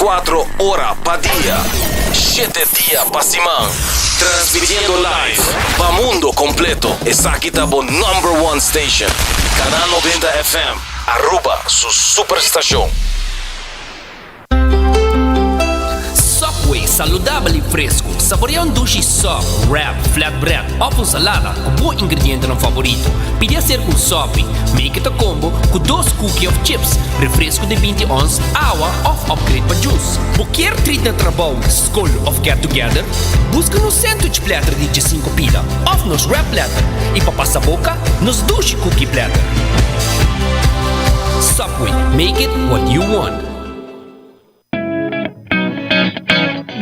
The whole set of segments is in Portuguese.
24 horas pa' día, 7 días pa' semana. Transmitiendo live pa' mundo completo. Es aquí tabo #1 station. Canal 90 FM. Aruba, su superestación. Subway, saudável e fresco. Saboreia sushi soft, wrap, flatbread ou com salada com bom ingrediente no favorito. Pide a ser com sopi. Make it a combo com 2 cookies of chips, refresco de 20 ons, água ou upgrade para juice. Qualquer treat na trabalho, school of get together, busca no sandwich platter de 5 pila, ou nos wrap platter. E para passar a boca, nos sushi cookie platter. Subway, make it what you want.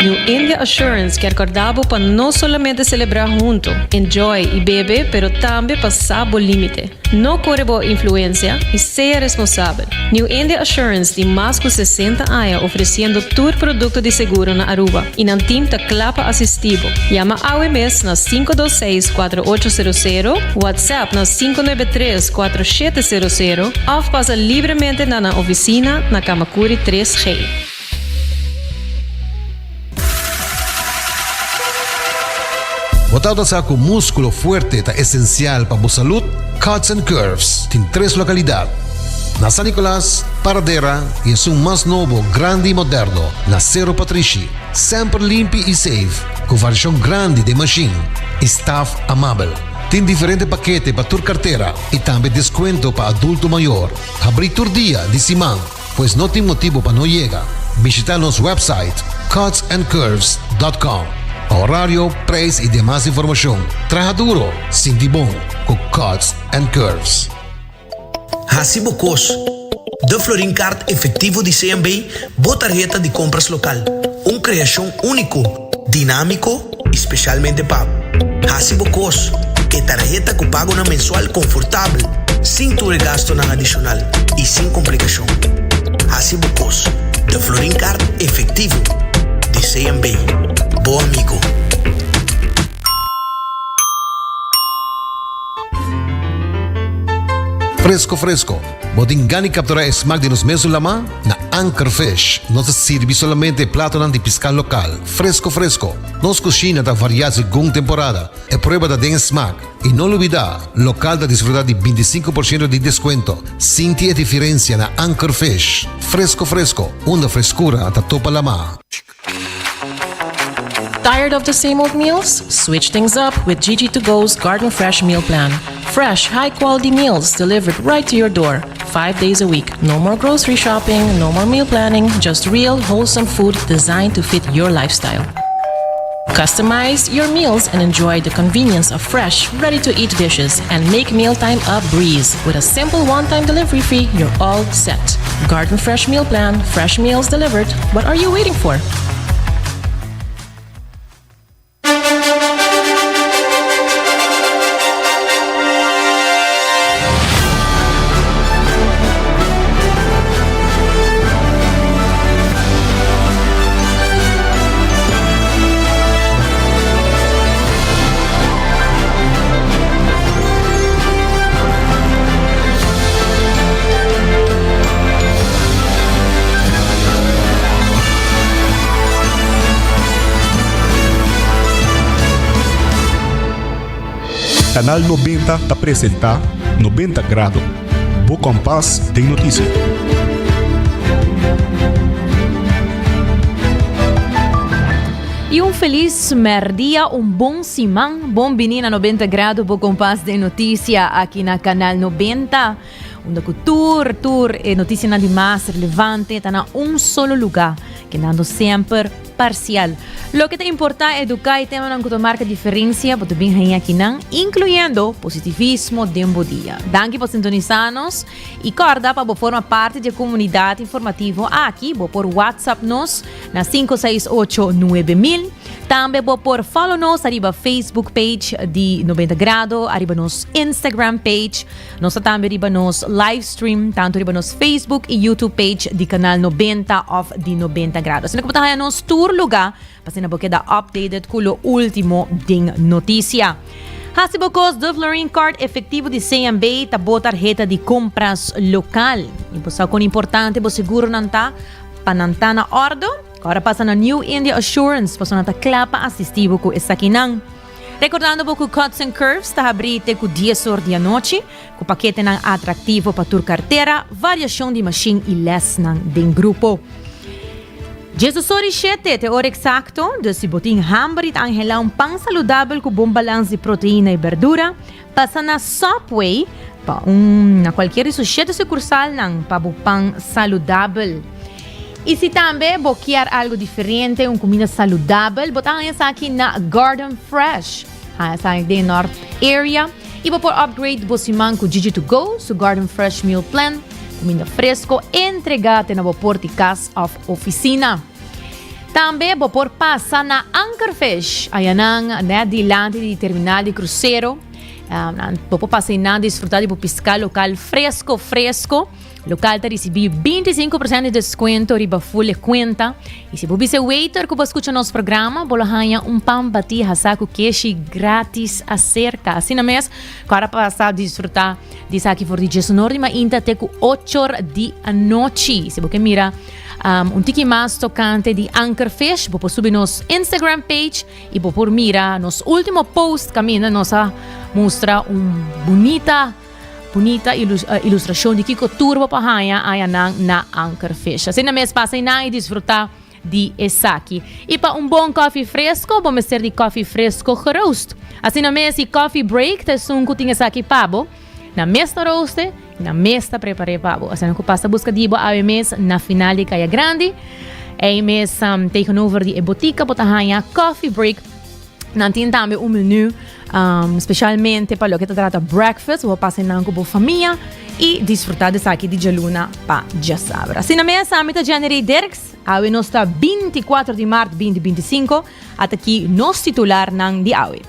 New India Assurance quer acordar para não somente celebrar junto, enjoy e beber, pero também passar o limite. Não corre boa influência e seja responsável. New India Assurance tem mais de 60 anos oferecendo todo produto de seguro na Aruba e não tem clapa assistivo. Llama AWMS na 526-4800, WhatsApp na 593-4700 ou passa livremente na oficina na Kamakuri 3G. Botado sa com músculo fuerte está essencial para a saúde, Cuts and Curves tem 3 localidades. Na San Nicolás, Paradera e é mais novo, grande e moderno, na Cerro Patrici. Sempre limpo e safe, com variação grande de machine. Staff amável. Tem diferentes paquetes para tua carteira e também desconto para adulto maior. Abrir todo dia de semana, pois não tem motivo para não chegar. Visitar nosso website cutsandcurves.com. Horário, preço e demais informação. Traja duro, sinti bom, com Cuts and Curves. Hasibo Cos, de Florin Card efetivo de CMB, boa tarjeta de compras local. Criação único, dinâmico, especialmente pago. Hasibo Cos, que tarjeta que pago na mensual confortável, sem tu gasto na adicional e sem complicação. Hasibo Cos, de Florin Card efetivo de CMB. Bom amigo. Fresco. Bodingani capturar smack de nos mesos lama na Anchor Fish. Nos sirve solamente plato de pescar local. Fresco. Nos cocina da variar según temporada. E prueba da den smack. E não olvidar, local da desfrutar de 25% de desconto. Sinti a diferença na Anchor Fish. Fresco. Uma frescura da topa lama. Tired of the same old meals? Switch things up with GG2Go's Garden Fresh Meal Plan. Fresh, high-quality meals delivered right to your door, 5 days a week. No more grocery shopping, no more meal planning, just real, wholesome food designed to fit your lifestyle. Customize your meals and enjoy the convenience of fresh, ready-to-eat dishes and make mealtime a breeze. With a simple one-time delivery fee, you're all set. Garden Fresh Meal Plan, fresh meals delivered. What are you waiting for? Canal 90 te apresenta 90 Grados. Bo Compass tem notícia. E feliz merdia, bom simão, bom menina 90 Grados, Bo Compass de notícia aqui na Canal 90. Onde tour e notícia nada mais relevante está na solo lugar, que nando sempre parcial. Lo que te importa é educar e ter uma marca diferença, para bem aqui não, incluindo positivismo de dia. Danke por sintonizar-nos e corda para formar parte da comunidade informativa aqui, por WhatsApp nos na 5689000. Também por follow nos arriba Facebook page de 90 Grados, arriba nos Instagram page, nós também arriba nos live stream, tanto arriba nos Facebook e YouTube page de canal 90 of de 90 Grados. Sino que botamos nos tour lugar, para na boca da updated com o último ding notícia. Hasibo Cos de Florin Card efetivo de CMB tá boa tarjeta de compras local. E com importante, bo seguro não tá panantana ordo. Agora passa na New India Assurance, para nata clapa assistivo com essa kinang. Recordando que o Cuts and Curves está aberto com 10 horas da noite, com paquete ng atrativo para tua carteira, variação de machine e less ng den grupo. Jesus ori 7, te hora exacto, de si botin hamburger ang helang pang saludable com bom balance de proteína e verdura, passa na Subway, na qualquer sujeito sucursal ng pabupang saludable. E se também boquear algo diferente, comida saudável, botar essa aqui na Garden Fresh. Essa aqui na North Area. E vou por upgrade bosimang com Gigi to Go, su Garden Fresh Meal Plan, comida fresco, entregate na vapor de casa of oficina. Também vou por passa na Anchor Fish, ayanang né, dilante de terminal de cruzeiro. Vou passar na desfrutar de pescar local fresco. Local está recebendo 25% de desconto riba full conta. E se você waiter que você escuta nosso programa, você ganha pão bati hasaku queijo grátis acerca. Assim na mês, para passar a desfrutar de saki for de Jesus mas ainda até com 8 horas da noite. Se você mira tiki mais tocante de Anchor Fish, você subir nosso Instagram page e você mira nosso último post caminha nossa mostra bonita ilustração de Kiko Turbo Pahaya ayanang na Anchor Fish. Assim na mês passa na e desfrutar de esaki. E para bom coffee fresco, vamos ter de coffee fresco roast. Assim na mês e coffee break, te sunco tinha esaki pabo. Na mesta roaste, na mesta preparei pabo. Assim na passa busca de a mês na final de Caia Grande. E mês take over de botica botahaya coffee break. Nantin também menu especialmente para o que trata breakfast, vou passar na com a família e desfrutar desse aqui de jaluna para já saber. Assim na minha samita January Derks, awe nos está 24 de março 2025, até aqui nos titular ng di awe.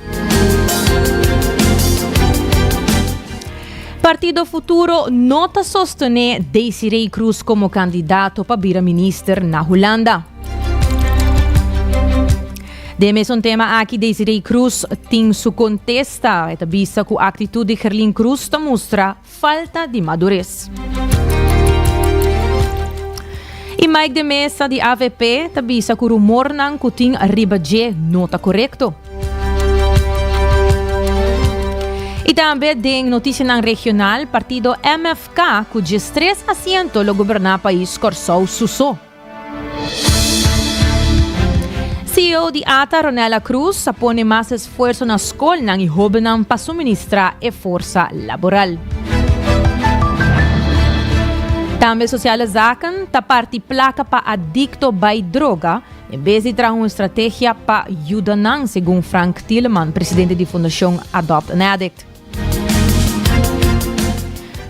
Partido Futuro nota sostener Desiree Cruz como candidato para vir minister na Holanda. Deme un tema aqui Desiree Cruz tem su contesta eta vista com a atitude de Herlin Cruz ta mostra falta de madurez. E Mike de Mesa de AVP ta vista com rumor nang kuting arriba je nota correcto. E também tem notícia nang regional partido MFK cujo 3 asiento lo governar país Corsou Suso. CEO de ATA, Ronela Cruz, pone mais esforço na escola e jovens para suministrar a força laboral. Também sociais zaken, ta parte placa para adicto by droga, em vez de trazer uma estratégia para ajudar, segundo Frank Tilleman, presidente da Fundação Adopt an Addict.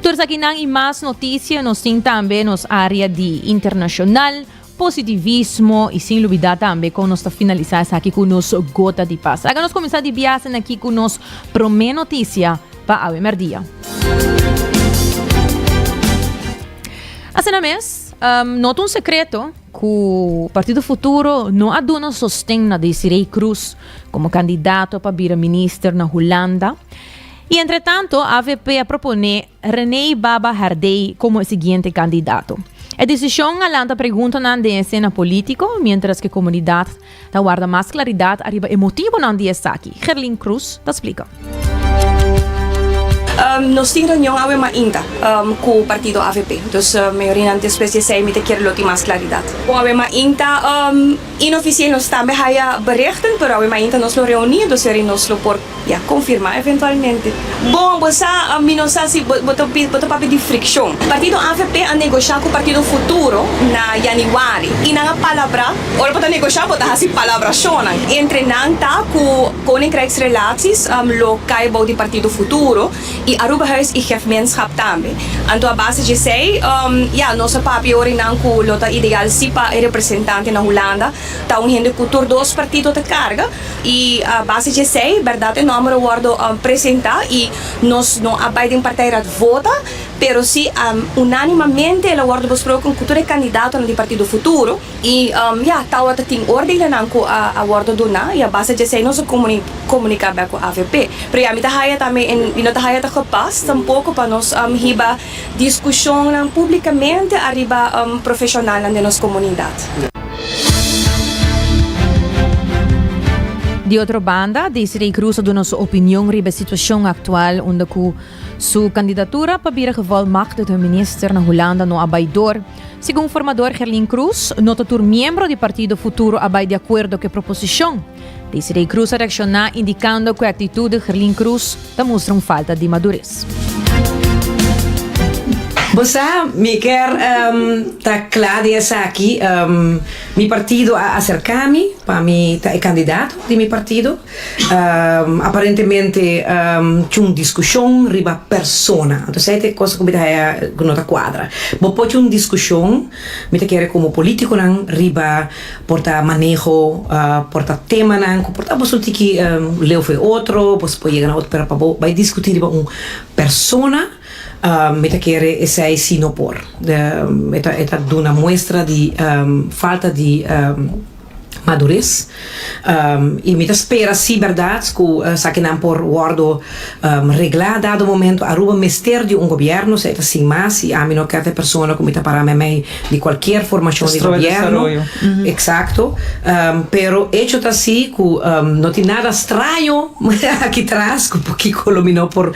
Todos aqui e mais notícias, nós temos também nos área de internacional, positivismo e sem dúvida também quando nós finalizamos aqui com nos gota de paz. Agora nós começamos a viajar aqui com nos primeira notícia para o primeiro dia. Assim na mês, nota secreto que o Partido Futuro não aduna sostém na Desiree Cruz como candidato para vir ministro na Holanda. E, entretanto, a AVP a propone René Baba Hardey como o seguinte candidato. A decisão alanta pergunta na cena político, mientras que a comunidade guarda mais claridade arriba emotivo na aqui. Herlin Cruz te explica. Nós temos reunião awe mainta com o partido AVP. Então, maioria das pessoas sei me quer lote mais claridade. Com awe mainta inoficial nós também haya berichten, pero awe mainta nós lo reunidos e nós lo por confirmar eventualmente. Bom, você minosa si boto papi de fricção. Partido AVP a negociar com o Partido Futuro na January. E na palavra, ora para negociar bota hasi palavra shona. Entre nanta com koninkrijksrelaties lokai bou di Partido Futuro e Arubahuis e gemeenschap também. Anto a base de sei, nossa papi ori nang ku lota ideal sipa e representante na Holanda, tá gente cultura dos partidos de carga e a base de sei, verdade, número guardo apresentar e nós não abidem partida vota pero sí unanimamente el acordo besproken com todo candidato no Partido Futuro e tawa tem ordem na com a acordo do na e a base de sei não se comunicar com a AVP, pero a mita haya também e não haya tá capaz tampouco para nós hiba discussão publicamente arriba profissional na nossa comunidade. De outra banda, Desiree Cruz deu nossa opinião sobre a situação atual, onde sua candidatura para vir a gevolmachtigde minister na Holanda no abaidor. Segundo o formador Gerlin Cruz, nota tur membro do Partido Futuro abai de acordo com a proposição. Desiree Cruz reaccionou indicando que a atitude de Gerlin Cruz demonstra falta de madurez. Bosa, me quer tá claro essa aqui, mi partido a acercar-me para mim tá candidato de mi partido. Aparentemente tinha uma discussão riba persona. Então sei que coisa que me dá nota quadra. Bo pode uma discussão, me tá querer como político não riba porta manejo, porta tema não, porta bastante que leu foi outro, pois pode chegar na outra para vai discutir riba persona. Meta querer essa é sino por meta duna muestra de falta de madurez e meta espera sim verdade que saque não por guardo reglar dado momento aruba mister de governo se está sim mais e a mim não quer ter pessoa como está para mim de qualquer formação de governo exacto pero hecho está assim que não tem nada estranho aqui atrás porque colomino por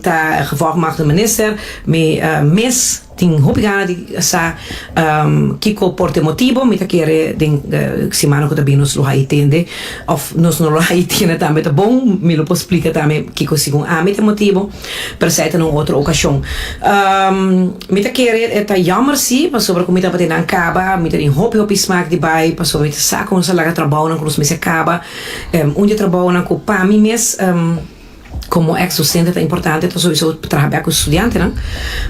tá reformado minister mes tem hobby de essa kiko por te motivo me tá querer se mano que também nos lo entende of nos não lo entende também tá bom me lo posso explicar também kiko segundo me te motivo per se numa outra ocasião me tá querer tá jammer sim para sobre como tá batendo na caba me tem hobby smaak de bai para sobre saco uns laga trabalho com os meses acaba onde trabalho com pa mim mes como ex-docente é importante, então sowieso trabalhar com estudantes, não?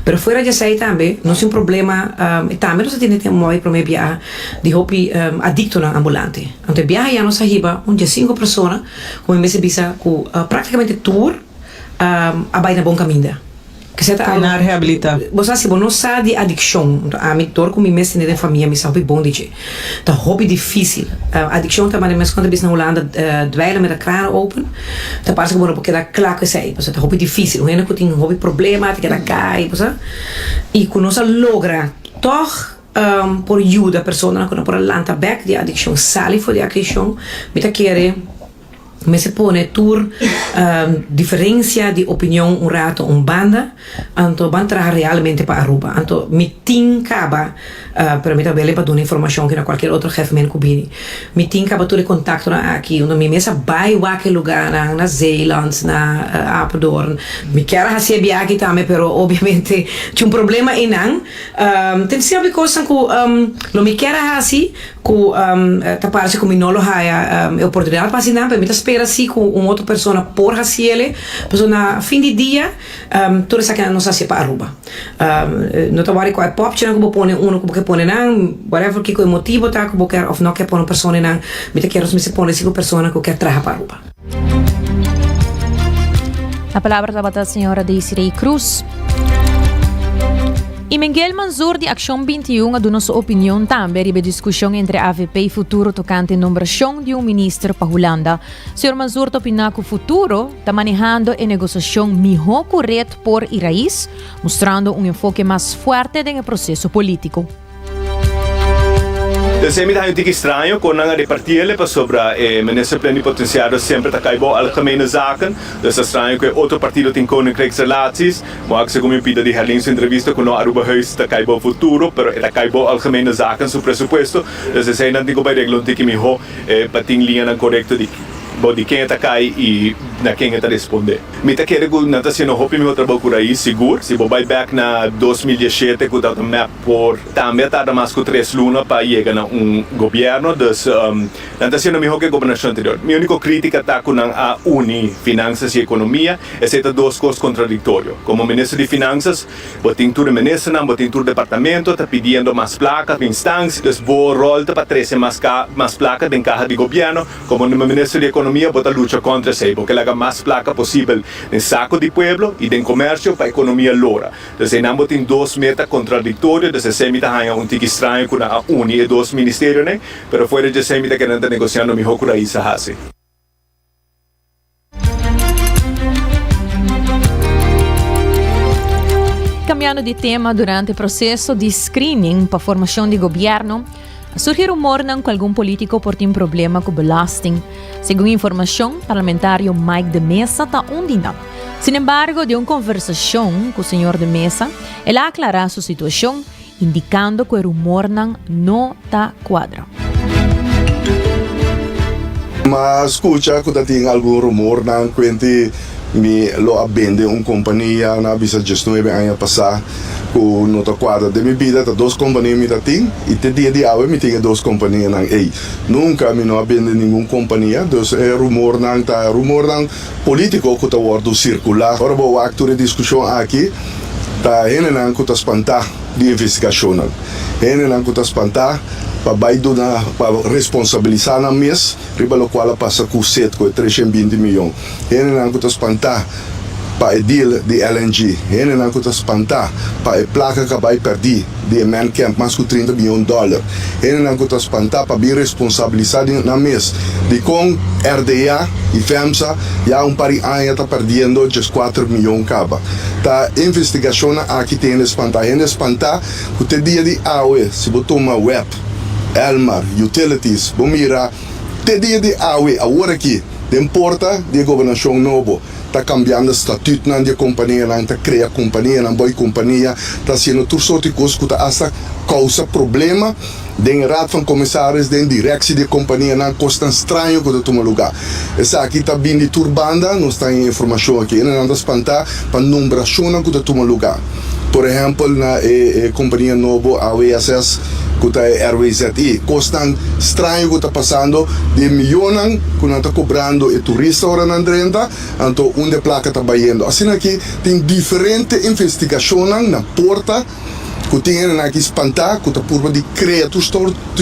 Pero fora disso aí também, não é problema, também nós temos um para mim viajar de hobby adicto na ambulante. Então viaja já nossa riba, onde 5 pessoas, como me bisa com praticamente tour, abai na bom caminho. Que você tá na reabilitar. Você sabe, não sabe de adicção. A mim dor com mim mesmo na família, me sabe bom de que. Tá hobby difícil. Adicção também mas quando bis na Holanda, dweilen met de kraan open. Tá parece como porque dá claro que sei, você tá hobby difícil. Ainda que tem hobby problema, tem que dar cai, você. E quando nós logra toch por ajuda a pessoa quando por lanta back de adicção, sali for de adicção, me tá querer me se pone tur diferença de opinião rato banda anto ban traga realmente para Aruba anto meeting caba para mim também para dar informação que na qualquer outro jefe men kubini meeting caba tu de contacto na aqui onde me mesa vai a lugar na Zeeland na Apeldoorn me quer hacer viagem também pero obviamente tinha problema em não tem sempre coisa que lo me quer assim que tá parece como não lo haya oportunidade para ensinar para mim espera assim com outra pessoa por haciele pessoa na fim de dia toda essa que não se para Aruba não tá vale qual pop chega como põe como que põe não whatever que o motivo tá como quer ou não quer pôr uma pessoa não me quero se põe cinco pessoas que quer trazer para Aruba. A palavra da senhora Desiree Cruz. E Miguel Manzur de Ação 21 deu sua opinião também sobre a discussão entre a AVP e Futuro tocante a nomeação de ministro para a Holanda. Senhor Manzur opina que o Futuro está manejando a negociação melhor correta por e raiz, mostrando enfoque mais forte no processo político. Então, me dá um pouco estranho quando a repartir sobre o ministro plenipotenciário sempre está caibo algemene zaken. Dus é estranho que outro partido tem koninkrijksrelaties. Maar como eu pedi de Herling's entrevista com o Aruba Huis está caibo futuro, pero está caibo algemene zaken su presupuesto. Dus é sei não digo bij reglo que me ho para ter linha correta de quem está cai e na quem está responder. Me tá querendo não tá sendo hopi meu trabalho por aí seguro. Se vou back na 2017 com o map por também tarda mais que 3 lunas para chegar na governo. Dus não tá sendo melhor que a governação anterior. Minha única crítica tá com a Uni Finanças e Economia é ser duas coisas contraditórias. Como ministro de Finanças, botem tudo ministro, não botem tudo departamento, tá pedindo mais placas, instâncias, dus vou rol para trazer mais placas em carro de governo. Como no ministro de Economia, bota luta contra isso, porque ela colocar más placa posible en saco de pueblo y de comercio para economía lora. Entonces, en ambos tienen dos metas contradictorias, entonces se mita haya un tiki extraño con a uno y dos ministerios, ¿no? Pero fuera de se mita que no está negociando mejor con la isa hace. Cambiando de tema, durante o processo de screening para a formação de governo, surgiu rumor com algum político por ter problema com belasting. Segundo informação, o parlamentário Mike de Mesa está undida. Sin embargo, de uma conversação com o senhor de Mesa, ele aclarou sua situação, indicando que o rumor não está quadra. Mas escucha que tem algum rumor na quente me lo abende uma companhia na bisa just 9 anos passar com nota quadra de minha vida tá duas companhias me tem e te dia de hoje me tem duas companhias não ei nunca me não abende nenhuma companhia dus rumor não tá rumor não político que tá word circular agora vou actor discussão aqui tá ele não que tá espantar de investigação ele não que tá espantar para baido na para responsabilizar na mês riba lo qual passa com 7 com 320 milhões ele não que espantar para o deal de LNG ele não que espantar para a placa que vai perder de man camp mais com 30 milhões de dólares ele não que espantar para bem responsabilizar na mês de com RDA e FEMSA já par de anos está perdendo just 4 milhões caba tá investigação aqui tem espantar que te dia de hoje se botou uma web Elmar, Utilities, Bomira, te dia de awe, agora aqui, de porta de governação novo, está cambiando o estatuto da companhia, está criando companhia, não boa companhia, está sendo tudo sorte de coisas que está causa problema, den raad van commissaris, den directie de companhia, não custa estranho que toma lugar. Essa aqui está bem de turbanda, nós temos informação aqui, não anda espantar para numeração que toma lugar. Por exemplo, na companhia novo, a USS, que é RWZI, custam estranho que está passando de milhões que não está cobrando o turista agora na Drenta, então onde a placa está batendo. Assim aqui tem diferentes investigações na porta que tem aqui espantar, que está por de criar todo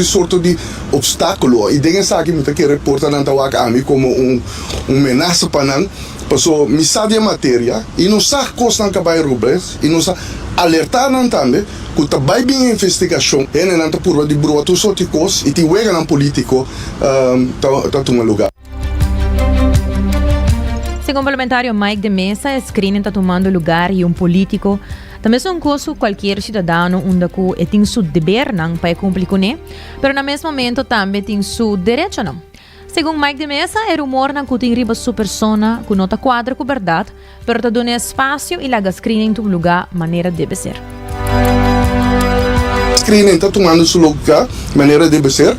sorte de obstáculo. E tem essa aqui que reporta na Tawak Ami como ameaça para não. Passou missão de matéria e não sabe coisa não acabar rubles e não sabe alertar não também que está bem investigação e não está por de broa tudo sorte de coisas e te wega não político tá tomando lugar. Segundo o parlamentário Mike de Mesa, a screening está tomando lugar e político também são coisas qualquer cidadão onde tem seu dever não para cumprir com ele, mas no mesmo momento também tem seu direito não. Segundo Mike de Mesa, é rumor na que tem riba sua persona que nota quadra com verdade, pero te dona espaço e laga screening tu lugar maneira deve ser. Screening está tomando seu lugar maneira deve ser.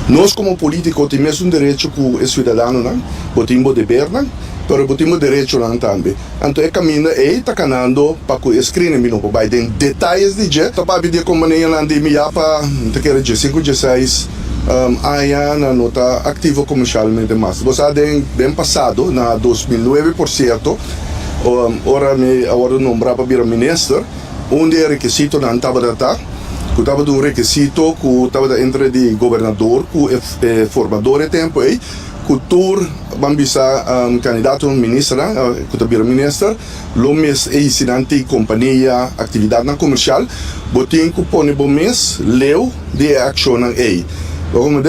Nós como políticos temos direito que o cidadão não, temos dever não, pero temos direito não também. Então é caminho está canando para que o screening não vai ter detalhes de jeito, para pedir como nem não de minha para ter de 5 de 6 Aya não está ativo comercialmente mais. Você tem bem passado, na 2009, por certo, agora nombrava para ministro, onde o requisito não estava que estava um requisito que estava entre de governador, que formador de tempo, que o tour bambisa candidato a ministro, que estava ministro, lo mês é incidente companhia, atividade na comercial, botin que põe bom mês, leu de ação aí. Waarom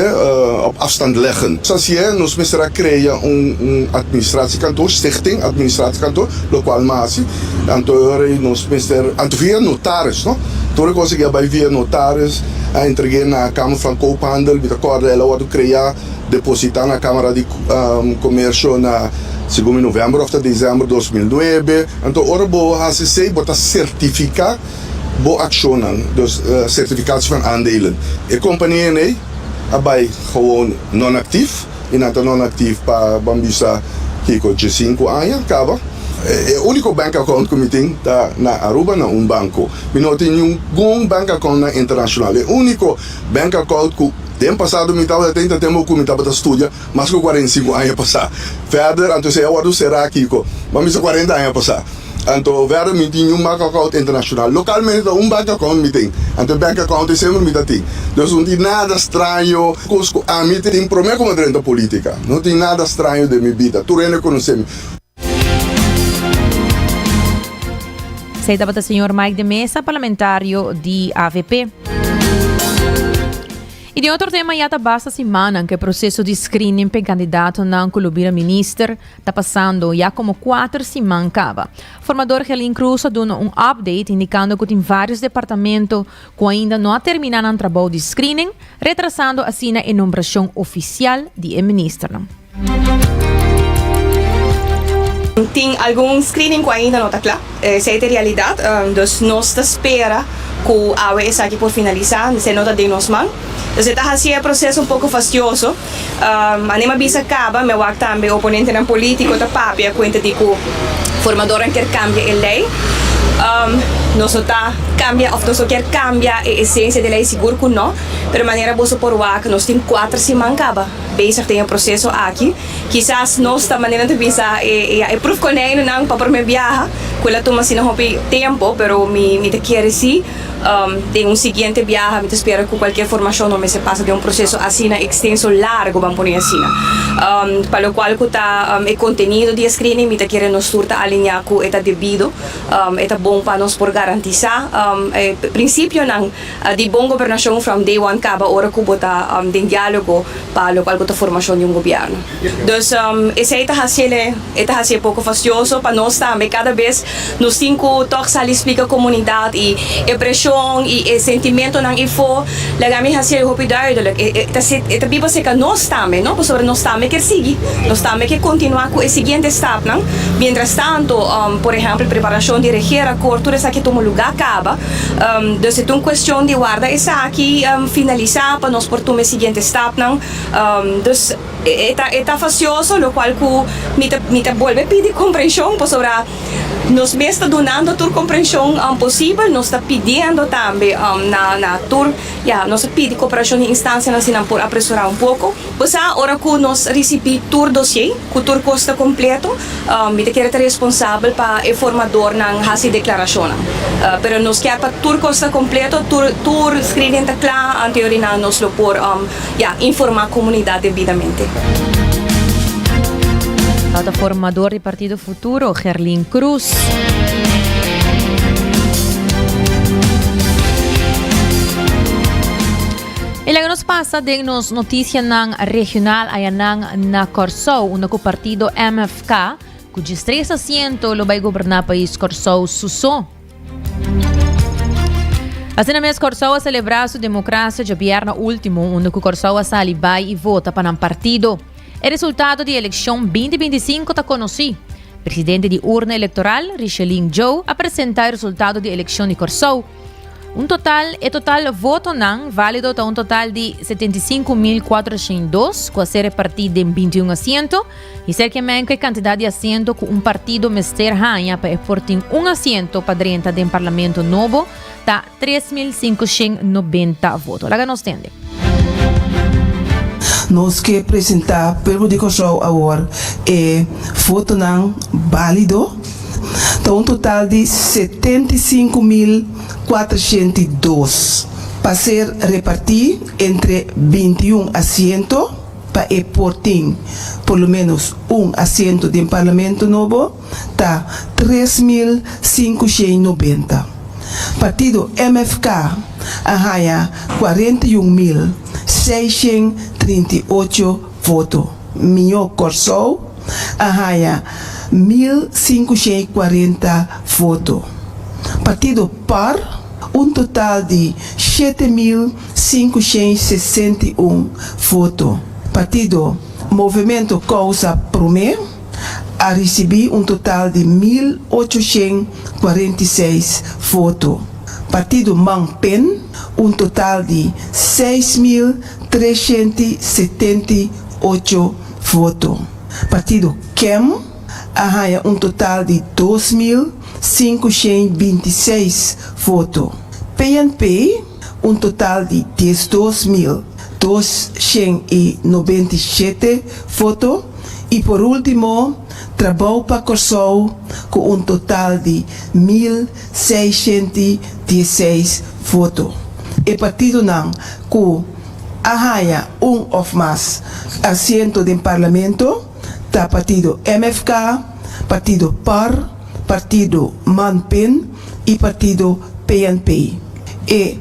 op afstand leggen. Zoals je, ons minister creëren een administratiekantoor, stichting, administratiekantoor, lokaal masi. En toen ons minister, en toen via notaris, no? Toen was ik bij via notaris, entreguei na Kamer van Koophandel, met akkoord, ela wordt creëren, depositar na Câmara de Comércio na segundo novembro of dezembro 2009. Então, ora boa, HCC, bota certificar, boa ação, dus certificatie van aandelen. E companhia nee. Abay gewoon non-actief. Inata non-actief para bambisa kiko de 5 anos, acaba. O único bank account que eu tenho na Aruba na banco. Eu não tenho nenhum bank account na internacional. O único bank account que tem passado me estava tentando tempo que me estava estudando, mas com 45 anos passar. Feder, então se eu será kiko, bambisa 40 anos passar. Anto verder meeting um bank account internacional. Localmente um bank account meeting. Anto bank account é sempre meeting. Dus não tem nada estranho. A mim tem problema com a direita política. Não tem nada estranho de minha vida. Tu reconhece-me. Sei da senhor Mike de Mesa, parlamentário de AVP. E de outro tema, já basta semana que o processo de screening para candidato na Colubira Minister está passando já como 4 semanas. Formador Helin Cruz deu um update indicando que tem vários departamentos que ainda não terminaram o trabalho de screening, retrasando assim a nombração oficial de minister. Tem algum screening que ainda não está claro. Essa é a realidade. Dus nós espera que a AWS aqui por finalizar, se não está de nós mãos. Dus está assim processo um pouco fastidioso. A nema bisa acaba, meu act também oponente na político da papia conta de que o formador quer cambiar a lei. Nós está cambia of nós quer cambiar a essência da lei seguro que não, pero maneira boa por o que nós tem 4 semanas acaba. Bezig tem o processo aqui. Quizás nós está maneira de bisa e proof com ele não para me viajar. Quella toma assim não tem tempo, pero me te quer sim. Tem seguinte viaje, me espero que qualquer formação não me se passa de processo assim extenso largo, vamos pôr assim. Para o qual que tá o conteúdo de screening, me te quer nos surta alinhar com o devido, é bom para nós por garantizar. Princípio não de bom governação from day one acaba hora que bota de diálogo para o qual que tá formação de governo. Então, esse é assim pouco fastidioso para nós também cada vez nos 5 toques ali explica a comunidade e pressão e sentimento não info lagami hasil hopi duidelijk eta biba se que nós também não sobre nós também quer seguir nós também quer continuar com o seguinte step não mientras tanto por exemplo preparação de regir a cor tudo isso aqui toma lugar acaba dus é uma questão de guarda essa aqui finalizar para nós por tomar o seguinte step não dus é fastidioso lo qual que me vuelve pedir compreensão por sobre nos me está donando a compreensão possível nos está pedindo também na tour nos pede cooperação de instância nacional por apressurar pouco pois agora que nós recebemos tour dossiê que tour custa completo me quer ser responsável para o formador na essa declaração pero nos quer para tour custa completo tour screening está claro anteriormente nos lo por informar a comunidade devidamente. O formador do Partido Futuro, Helin Cruz. E logo nos passa de nos notícia na regional na Corsou, onde o partido MFK, cujos 3 assentos lo vai governar o país Corsou Suso. Assim na mesma Corsou a celebrar sua democracia de governo último, onde o Corsou sali vai e vota para um partido. O resultado da eleição 2025 está conhecido. O presidente de urna eleitoral, Richelin Joe, apresentou o resultado da eleição de Corsou. Total voto não válido está total de 75.402, com a ser partido de 21 assentos, e cercamente a quantidade de assentos que partido mester ganha para exportar assento para dentro do Parlamento Novo está 3.590 votos. Lá nos tende. Nós que apresentar pelo de Corsou agora voto não válido, então total de 75.402 para ser repartir entre 21 assentos para exportar pelo menos assento do Parlamento Novo está 3.590. Partido MFK arranha 41.638 votos. Minho Corsou arranha 1.540 votos. Partido PAR, total de 7.561 votos. Partido Movimento Causa Promé a receber total de 1.846 votos. Partido Mangpen, total de 6.378 votos. Partido KEM arranha total de 2.526 votos. PNP, total de 12.297 votos. E por último, trabalho para Corsou com total de 1.616 votos. E partido não, com arranha ou mais assento do parlamento, tá partido MFK, partido PAR, partido MANPEN e partido PNP. E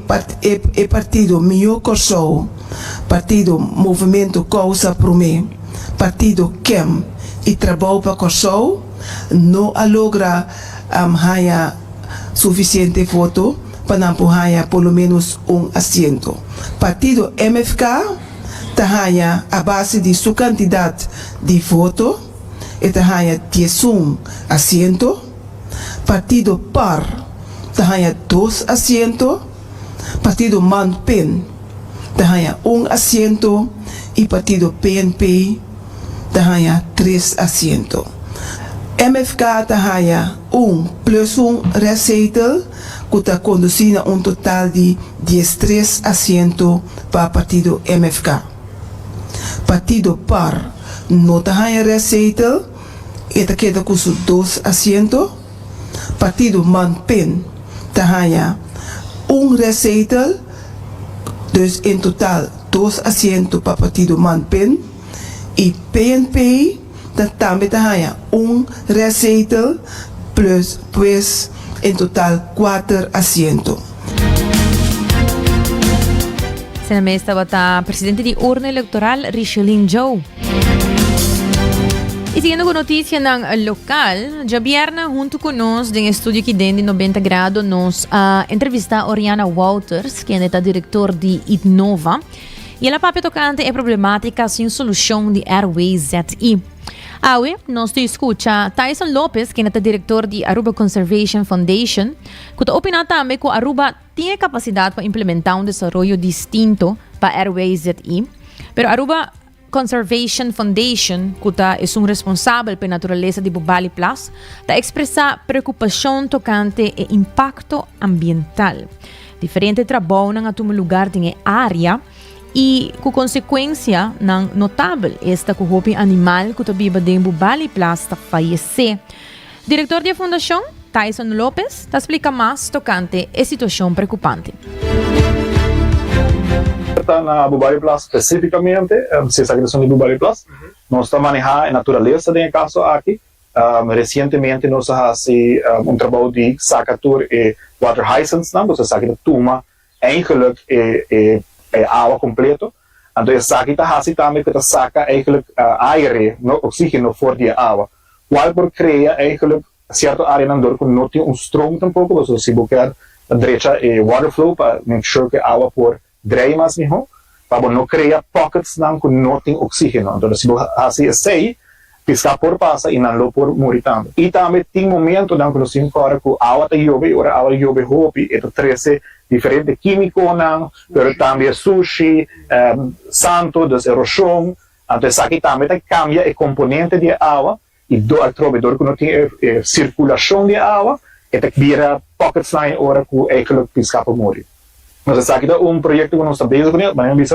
partido Mio Corsou, partido Movimento Causa Promê, partido KEM e Trabalho para Corsou, não logra suficiente voto para ganhar pelo menos assento. Partido MFK ganha a base de sua quantidade de voto e ganha 11 assento. Partido PAR ganha 2 assentos. Partido MANPEN ganha 1 assento e partido PNP ganha 3 assentos. MFK ganha 1 plus 1 receita que está conduzindo total de 13 assentos para partido MFK. Partido PAR não ganha receita e queda com 2 assentos. Partido MANPEN ganha 1 receita, dus in totaal 2 assentos para partido MANPEN e PNP também ganha 1 receita plus pues em total 4 assentos. Sa mesa estaba presidente de urna electoral Richelin Joe. E seguindo com notícia ng local, já viernes junto com nós em estúdio aqui dentro de 90 graus, nos entrevista Oriana Wouters, que é a diretor de Innova, e ela papo tocante é problemática sem solução de Airways ZE. Awe, nós te escuta Tyson Lopez, que é o diretor de Aruba Conservation Foundation, que opina também que Aruba tem capacidade para implementar desenvolvimento distinto para Airways ZE, pero Aruba Conservation Foundation, que é responsável pela natureza de Bubali Plus, expressa preocupação tocante ao impacto ambiental. Diferente trabalho na lugar em área e com consequência notável esta que o animal que vive em Bubali Plus falece. Diretor da fundação, Tyson Lopez, explica mais tocante a situação preocupante. Na Bubali Plus especificamente, se essa questão de Bubali Plus, nós estamos manejando a natureza do caso aqui. Recentemente nós fazemos trabalho de sacatur e water hyacinths, então saca de tuma, eigenlijk água completo. Então essa aqui está também que saca eigenlijk aire, oxígeno fora da água. Qual por criar eigenlijk certa área na dor que não tem stroom tampouco, você se buscar a direita e water flow para make sure que a água por drei mais mesmo, para não criar pockets que não tem oxígeno. Então, se você assim, piscar por passa e não por moritando. E também tem momento que nós temos que a água está chove, ora a água chove hopi, e treze diferentes químicos, mas também sushi, santo, das erosão. Então, isso aqui também cambia o componente de água e trove que não tem circulação de água, e vira pockets na hora que é piscar por morir. Mas aqui é projeto que nós estamos fazendo, mas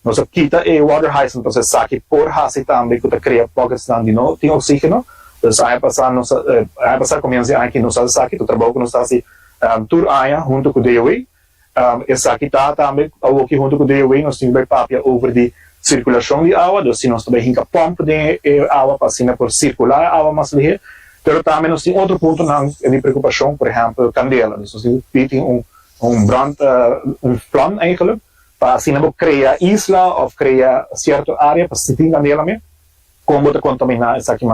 nós quita o water hyacinth, então essa aqui por hasi também que cria pockets de não tem oxígeno. Então aí passar começa aqui nós aqui o trabalho que nós fazemos tour aia junto com o DOE. Essa aqui tá também aqui junto com o DOE nós temos papel over de circulação de água, então nós também hinca pompa de água para por circular a água mais livre. Mas também nós temos outro ponto de preocupação, por exemplo, candela. Nós temos brand, plan eigenlijk, para assim não criar isla ou criar certa área para se tinha nela mesmo, como te contaminar essa aqui,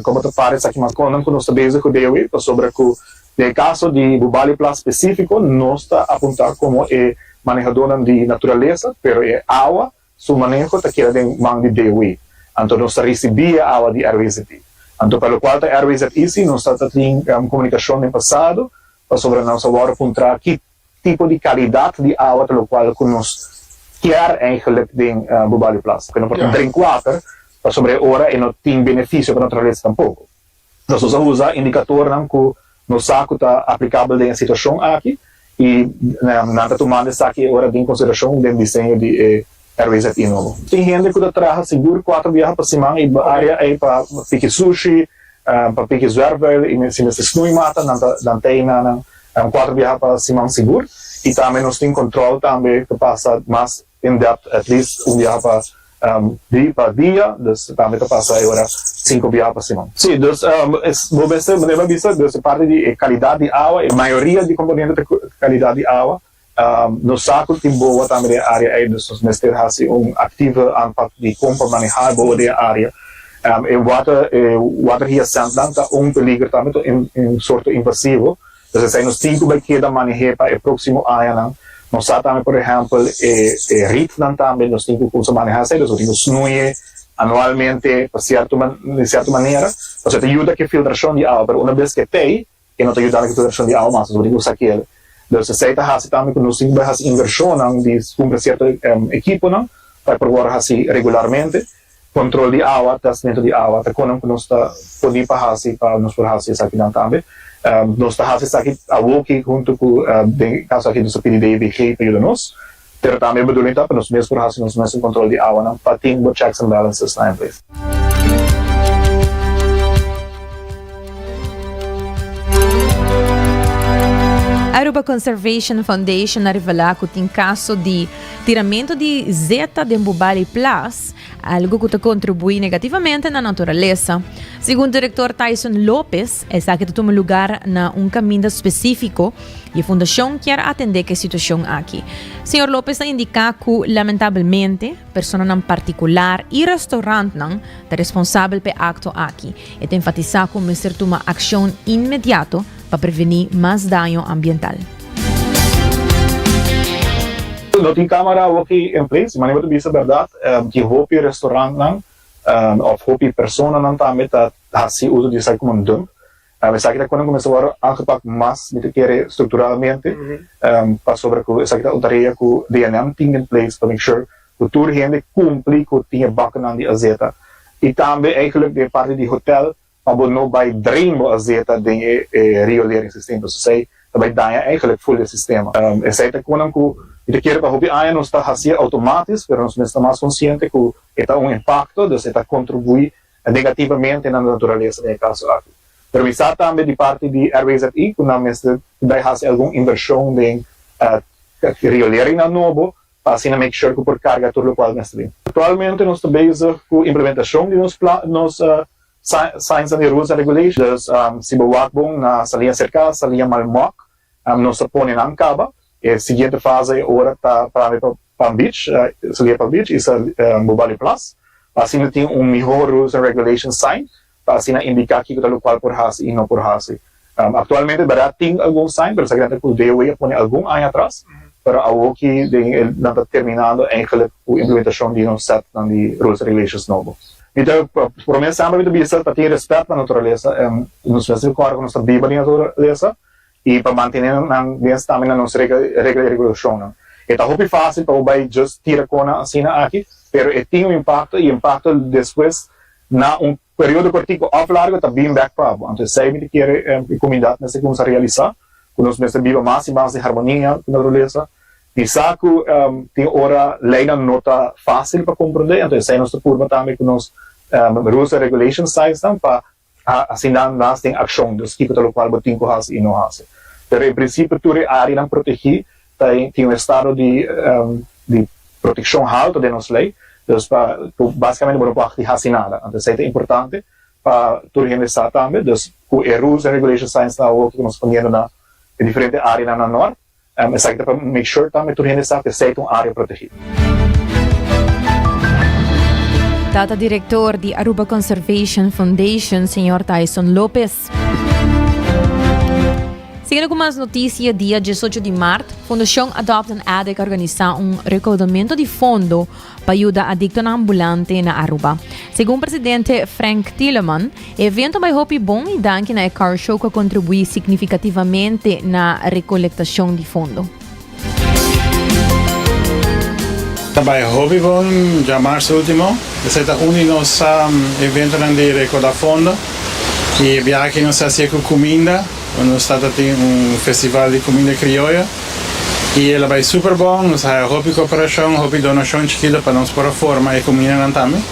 como te parar essa aqui, mas quando nós estamos bezig com o DOE, sobre o caso de Bubali Plus específico, nós está apontar como manejador de natureza, pero é água, seu manejo está querendo em mão de DOE, então nós recebia água de Airways ZE. Então pelo qual a Airways ZE nós está tendo comunicação no passado, sobre a nossa hora apontar que tipo de qualidade de água pelo qual nós quer eigenlijk de Bubali Plus. Porque não pode drink water, para sobre a hora e não tem benefício para a natureza tampouco. Nós usamos indicador que no saco está aplicável em situação aqui e na tomada está aqui hora de consideração do desenho de RWZI novo. Tem gente que trabalha seguro 4 viagens para cima e área é para pique sushi, para pique zwervel, e se você snui mata, dan tem 4 viagens para cima seguro. E também nós temos controle também que passa mais in depth, at least viagem para dia, dus também que passa agora 5 viagens para cima. Sim, dus vou ver se me vista dus parte de qualidade de água, a maioria de componentes de qualidade de água. No saco tem boa também a área aí, dus nós temos ativo impact de como manejar boa de área. E water hier sentang tá peligro também em sorte invasivo. Dus zijn nós temos que manejar para o próximo ano. Nós também, por exemplo, RIT também nós temos que manejar, nós temos que snoeien anualmente de certa maneira. Nós te ajuda que filtração de água, mas uma vez que tem, que não te ajuda que filtração de água, mas nós temos que usar aquilo. Dus zij te também que nós temos que fazer inversão de cumprir certo equipo, para provar assim regularmente. Controle de água, tratamento de água, tá quando nós está podendo fazer para nós fazer isso aqui também. Nós está fazendo aqui a work junto com o caso aqui do PDDVG para nós. Mas também bedoeling para nós mesmos fazer nosso controle de água, para ter checks and balances na place. Aruba Conservation Foundation rivela que tem caso de tiramento de zeta de Mbubali Plus, algo que contribui negativamente na natureza. Segundo o diretor Tyson Lopes, essa que toma lugar na caminho específico e a fundação quer atender a situação aqui. Senhor Lopes indica que, lamentavelmente, pessoas em particular e restaurantes são responsáveis pelo acto aqui e tem enfatizado que o Ministério toma ação imediata para prevenir mais dano ambiental. Não tem câmera aqui em place, mas não é verdade que houve restaurante ou houve pessoas não também se usa de sair como dump. Mas aqui quando começou a aangepakt mais de querer estruturalmente para sobre que essa aqui a tarefa que o DNM tem em place para make sure que toda gente cumpre que tinha bacan de azeta e também eigenlijk de parte de hotel maar não vai dream a zeta de riolering systeem, dus zij daarbij dan je eigenlijk voor het systeem. Zij te kunnen que de keer dat hobby aan ons está fazendo automatisch, pero nós estamos mais consciente que está impacto, dus está contribui negativamente na natureza nesse caso aqui. Pero me sabe também de parte de RWZI que nós vai fazer alguma inversão de riolering na novo, para assim make sure que por carga tudo o qual nós temos. Atualmente nós estamos bezig com a implementação de nos Science and Rules and Regulations, se bewakbong na sa linha cercada, sa linha Malmoc, nós põe na Ancaba. A seguinte fase agora está para Palm Beach, sa linha Palm Beach, e sa Mbubali Plus. Assim tem melhor Rules and Regulations sign, para assim indicar aqui o qual por fazer e não por fazer. Atualmente, tem algum sign, mas a gente pode põe algum ano atrás, para algo que não está terminando eigenlijk a implementação de nos set de Rules and Regulations novo. Então, por mim, sempre é para ter respeito pela natureza, nos faz recordar que nós estamos vivos na natureza e para manter também a nossa regra de regulação. Então, é fácil para o país just tirar com a assina aqui, mas tem impacto e impacto depois na período curto ou largo também back problem. Então, sempre que a comunidade nessa começa a realizar, que nós vivemos mais e mais de harmonia com a natureza. E saco tem hora lei não está fácil para compreender, então sai nossa turma também com nos rules and regulations sites para assim nós tem ação dos que pelo qual botem com as e não as. Pero em princípio toda a área não proteger tem estado de proteção alto de nossa lei, então basicamente não pode fazer nada. Então isso é importante para toda gente saber também, então o rules and regulations sites está o que nós fazendo na diferente área na norte. Exacto, para make sure também que gente sabe que é uma área protegida. Data diretor de Aruba Conservation Foundation, Sr. Tyson Lopes. Seguindo com mais notícias, dia 18 de março, a Fundação Adopt and Addict organiza recaudamento de fundo para ajudar adictos ambulantes na Aruba. Segundo o presidente Frank Tilleman, o evento vai ser bom e danke na car show que contribui significativamente na recolectação de fundo. Vai hobby bom já março último, esse é um de nossos eventos de recaudar fundo e viagem nos fazia com comida. Nós estamos tendo festival de comida criolla E ela vai super bom, nós temos cooperação, donação chiquita para nós por a forma e comida também.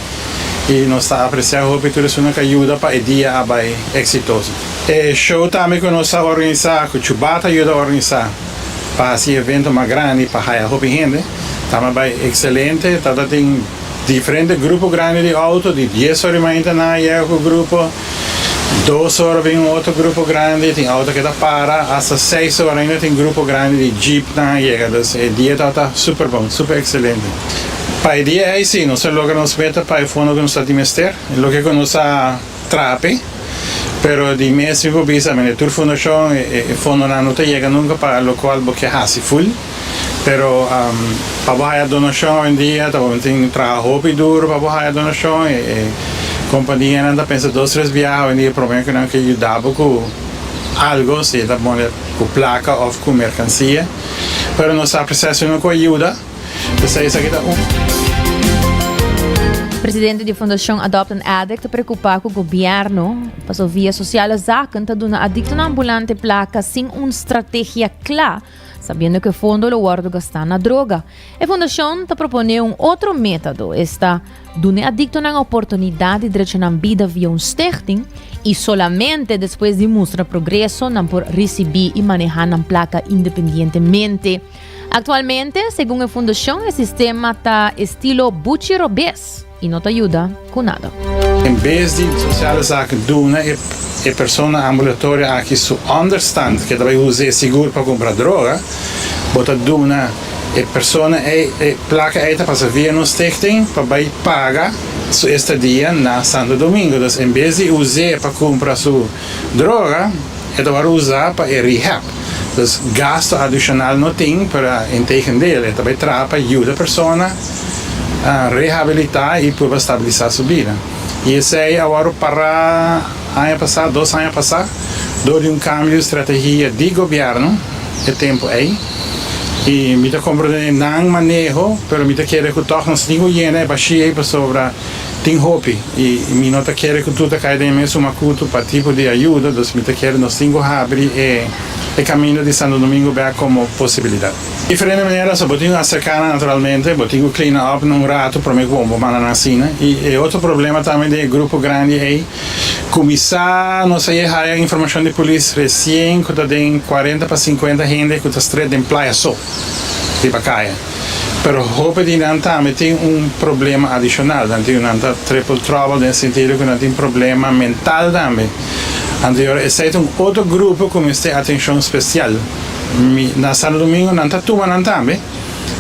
E nós está apreciando tudo isso que ajuda para o dia vai exitoso. E show também que nós organizamos, que o Chubata ajuda a organizar para esse evento mais grande, para a gente. Também vai excelente, tem diferentes grupos grandes de auto, de 10 horas ainda na grupo, 2 horas vem outro grupo grande, tem auto que está para, até 6 horas ainda tem grupo grande de jeep na então o dia está super bom, super excelente. Para o dia é assim, nós logramos meter para o fundo que nós temos ministério, o que nós trape, pero de mês eu bisa, mas a fundação e fundo não chega nunca para o qual porque é full. Pero para a donação em dia, tem trabalho duro para a donação e a companhia ainda pensa 2-3 viagens em dia, provavelmente que ajudava com algo, se da bom com placa ou com mercancia. Pero nossa processo não ajuda. Então isso aqui está Presidente da Fundação Adopt an Addict preocupado com o governo, passou via social zaken te doen adicto na ambulante placa sem uma estratégia clara, sabendo que o fundo lo guarda gastar na droga. A Fundação está propondo outro método, está dando adicto na oportunidade de direito na vida via stichting e solamente depois de mostrar progresso não por receber e manejar na placa independentemente. Atualmente, segundo a Fundação, o sistema está estilo Bucci Robes e não te ajuda com nada. Em vez de sociale zaken doen, a pessoa ambulatória aqui su understand que deve usar seguro para comprar droga, bota duna a pessoa placa esta para via no stichting para pagar su estadia na Santo Domingo. Então, em vez de usar para comprar sua droga, ela vai usar para rehab. Então, gasto adicional não tem para entender, ela vai trabalhar para ajudar a pessoa a reabilitar e para estabilizar sua vida. E esse aí agora para ano passado, 2 anos passados, deu cambio de estratégia de governo, o tempo aí. E me está compreendendo não manejo, mas me está querendo que todos nós temos gente baixinha para sobre tem hope e me não está querendo que tudo caia de mesmo uma culto para tipo de ajuda, então me está querendo nós temos abrir o caminho de Santo Domingo ver como possibilidade. De diferente maneira, só botinho acercar naturalmente, botinho clean up num rato para me bombo mananacina e outro problema também de grupo grande é começar, não sei, a informação de polícia recém que tem 40 para 50 gente que está estreito em praia só, de Bacaia. Pero hope di também tem problema adicional, tem triple trouble nesse sentido que não tem problema mental também. Anterior, esse é outro grupo com esta atenção especial. Na Santo Domingo não está tomando também,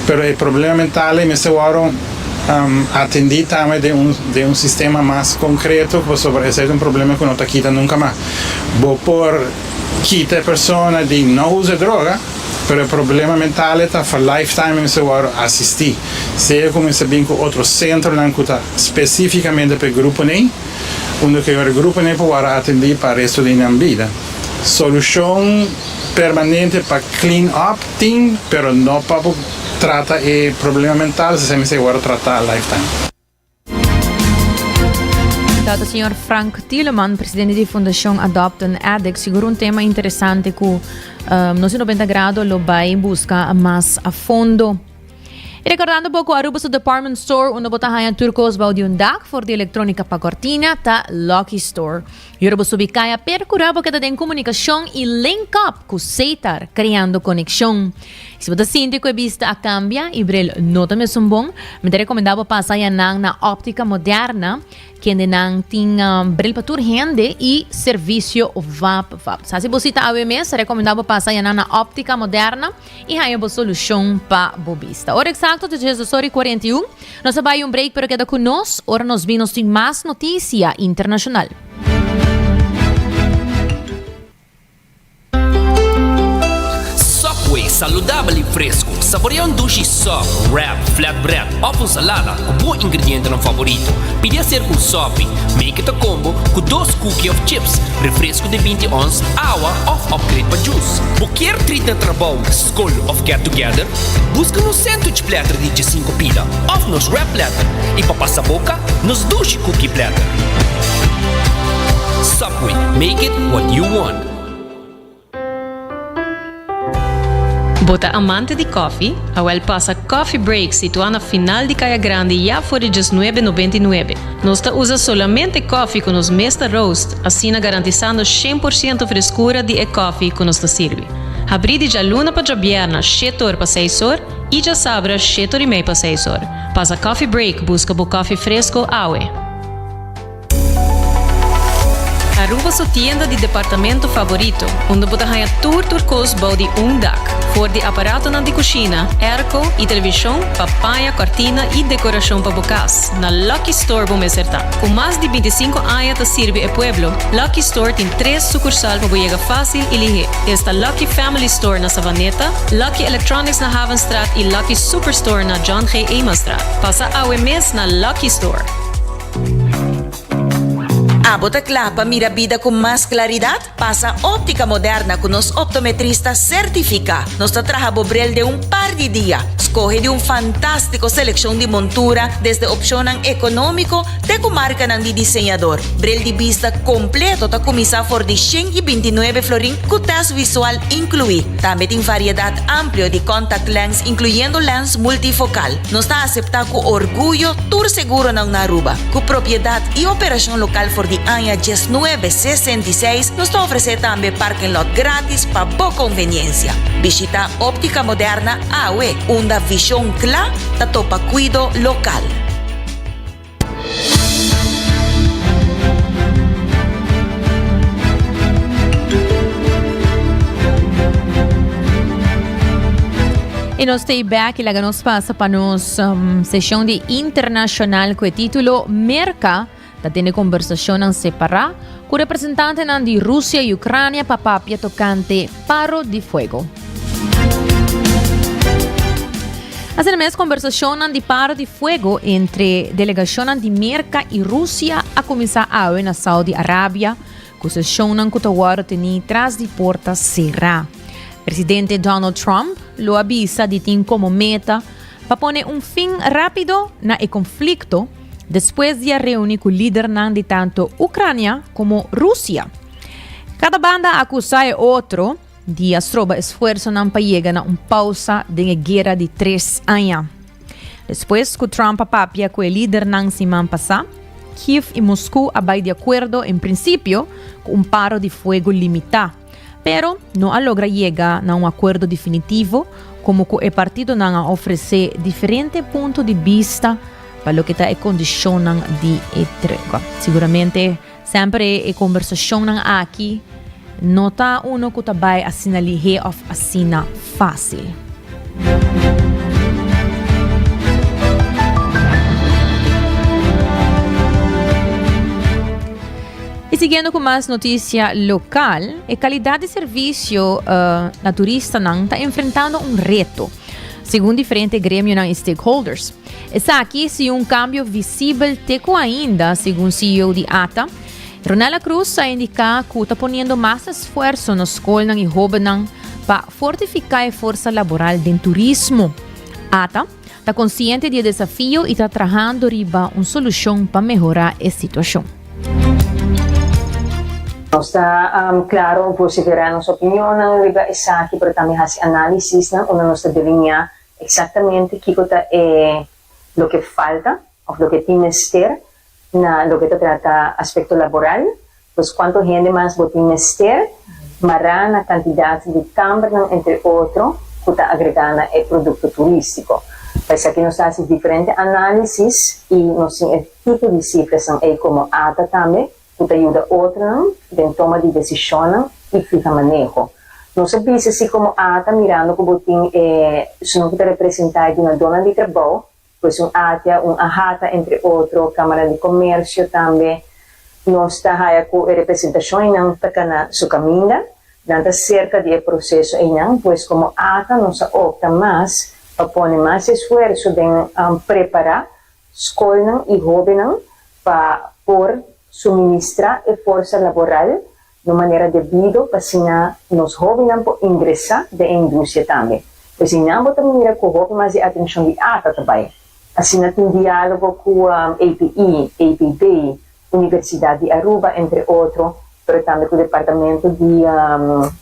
pero o problema mental é que agora atendi também de sistema mais concreto, sobre esse é problema que não está quitando nunca mais. Vou por quita a pessoa de não usar droga, pero o problema mental está para lifetime se agora assistir. Se eu começar bem com outro centro, não está especificamente para o grupo nem, onde que o grupo nem pode atender para o resto da vida. Solução permanente para clean up thing, pero não para tratar o problema mental, se agora tratar lifetime. O senhor Frank Tilleman, presidente da Fundação Adopt an Addict, seguro tema interessante que nos 90 graus lo vai buscar mais a fundo. E recordando um pouco, Aruba sa department store, una botahayan turcos ba di undak for di elektronika pa cortina ta Lucky Store. Yoruba subikaya percuraba kada den komunikasyon e link up ku Seitar, criando koneksyon. Se bota síndico e vista a cambia, ibrel nota me sumbong, me recomendava pasaya nang na óptica moderna, que nang ting bril patur rende e serviço VAP. Sa se bosita AWMS, recomendava pasaya nang na óptica moderna e haya bo solução pa bobista. Hora exacto de 18h41, nós vai break pero queda conosco, ora nos vimos tem mais notícia internacional. Saludable e fresco. Saboreia sushi soft, wrap, flatbread ou com salada com bom ingrediente no favorito. Podia ser com sopi, make it a combo com 2 cookies of chips, refresco de 20 ons, água ou upgrade para juice. Qualquer treat na trabalho, school ou get together, busca no sandwich platter de 5 pila ou nos wrap platter e para passar boca, nos sushi cookie platter. Subway, make it what you want. Bota amante de coffee, awel passa Coffee Break situado na final de Caia Grande já por $19,99. Nós usa solamente coffee com os mesta roast, assim garantizando 100% frescura de coffee que nos serve. Abri de já luna para vierna, 7 horas para 6 horas, e já sabra, 7 horas e meia para 6 horas. Passa Coffee Break, busca o coffee fresco, awe. Aruba sua tienda de departamento favorito, onde você ganha tour turcos body dak, for de aparato na de cozinha, airco e televisão, papaya, cortina e decoração para bocas. Na Lucky Store vamos acertar. Com mais de 25 anos de serve o pueblo, Lucky Store tem 3 sucursais para chegar fácil e ligeiro. Está Lucky Family Store na Savaneta, Lucky Electronics na Havenstraat e Lucky Superstore na John G. Emanstraat. Passa a mês na Lucky Store. Abota Clapa mira vida com mais claridade? Passa óptica moderna com nos optometristas certifica. Nos traja bobrel de par de dia. Escoge de fantástico seleção de montura desde opção econômico até com marca de diseñador. Brel de vista completo ta começar por de 129 florin com teste visual incluído. Também tem variedade ampla de contact lens, incluyendo lens multifocal. Nos está aceptar com orgulho tour seguro na Aruba. Com propriedade e operação local for de Anya 1966 nos oferece também parking lot grátis para boa conveniência. Visita Óptica Moderna AWE, uma visão clara da topa cuido local. E nós stay back e lá nos passa para nos sessão de internacional com o título Merca. Da tene conversação separada com o representante de Rússia e Ucrânia para papia tocante paro de fogo. Essa mesma conversação de paro de fogo entre delegação de Merca e Rússia a começar a na Saudi Arábia, com sessão que agora tem tras de porta cerrada. Presidente Donald Trump lo avisa de ter como meta para pôr fim rápido na conflito depois de reunir com o líder de tanto Ucrânia como Rússia. Cada banda acusa o outro de astroba esforço para chegar a pausa de guerra de 3 anos. Depois que Trump papia com o líder semana passada, Kiev e Moscou abai de acordo em princípio com paro de fogo limitado, pero não logra chegar a acordo definitivo, como que o partido não oferece diferentes pontos de vista para lo que está condicionan de tregua. Seguramente sempre a conversação aqui não está uno que vai assinar ligeiro ou assinar fácil. E seguindo com mais notícia local, a qualidade de serviço na turista está enfrentando reto, segundo diferentes grêmios e stakeholders. Essa aqui é cambio visível teco ainda, segundo o CEO de ATA. Ronela Cruz a indicar que está ponendo mais esforço na escola e jovens para fortificar a força laboral do turismo. ATA está consciente do desafio e está trabalhando riba uma solução para melhorar a situação. Está claro, você verá nossa opinião riba essa aqui, mas também faz análise onde nós deveríamos exatamente o que é lo que falta o lo que tiene que ter na lo que trata aspecto laboral, pues quanto gente mais tiene que ter, mará na quantidade de câmara, entre outros, que está agregada ao produto turístico. Mas aqui nós fazemos diferentes análises e nós temos tipo de cifras como ATA também, que ajuda outros em toma de decisão e fica manejo. Não se pensa assim como ATA mirando que botim se não pode representar de uma dona de trabalho, pois ATA, AHATA, entre outros, Câmara de Comércio também, nós está com representação e não está na sua caminho, não está cerca do processo e não, pois como ATA nós opta mais, pôr mais esforço de preparar escola e jovens para suministrar a força laboral de maneira devida para ensinar os jovens a ingressar na indústria também. Pois não vou também com jovens, mas a atenção de ATA também. Assim, tem diálogo com a API, APB, Universidade de Aruba, entre outros, mas também com o Departamento de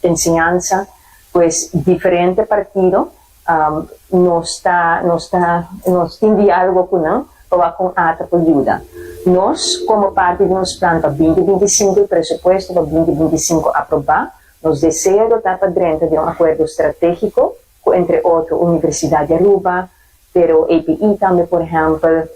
Ensinança, pues diferente partido nos tiene diálogo con él para con ata por ayuda. Nós, como parte de nos plano para 2025, o presupuesto para 2025 aprovar, nos deseja dotar para dentro de acordo estratégico, entre outros, Universidade de Aruba, pero API também, por exemplo,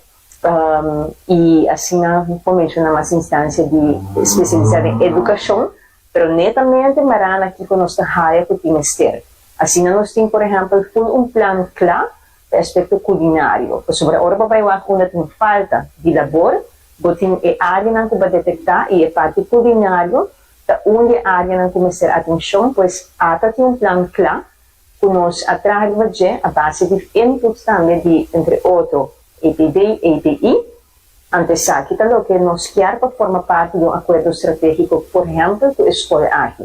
e assim, como mencionar mais instância de especializada em educação, pero netamente marana aqui com nossa raia que tem ministério. Assim, nós temos, por exemplo, plano claro para aspecto culinário. Sobre a hora para vai quando tem falta de labor, botin é área que vai detectar e é parte culinário, da onde a área não começar a atenção, pois até tem plano claro que nós atrás de a base de inputs também de, entre outros, EPD e EPI, antes aqui está o que nós queremos para formar parte de acordo estratégico, por exemplo, com a escola aqui.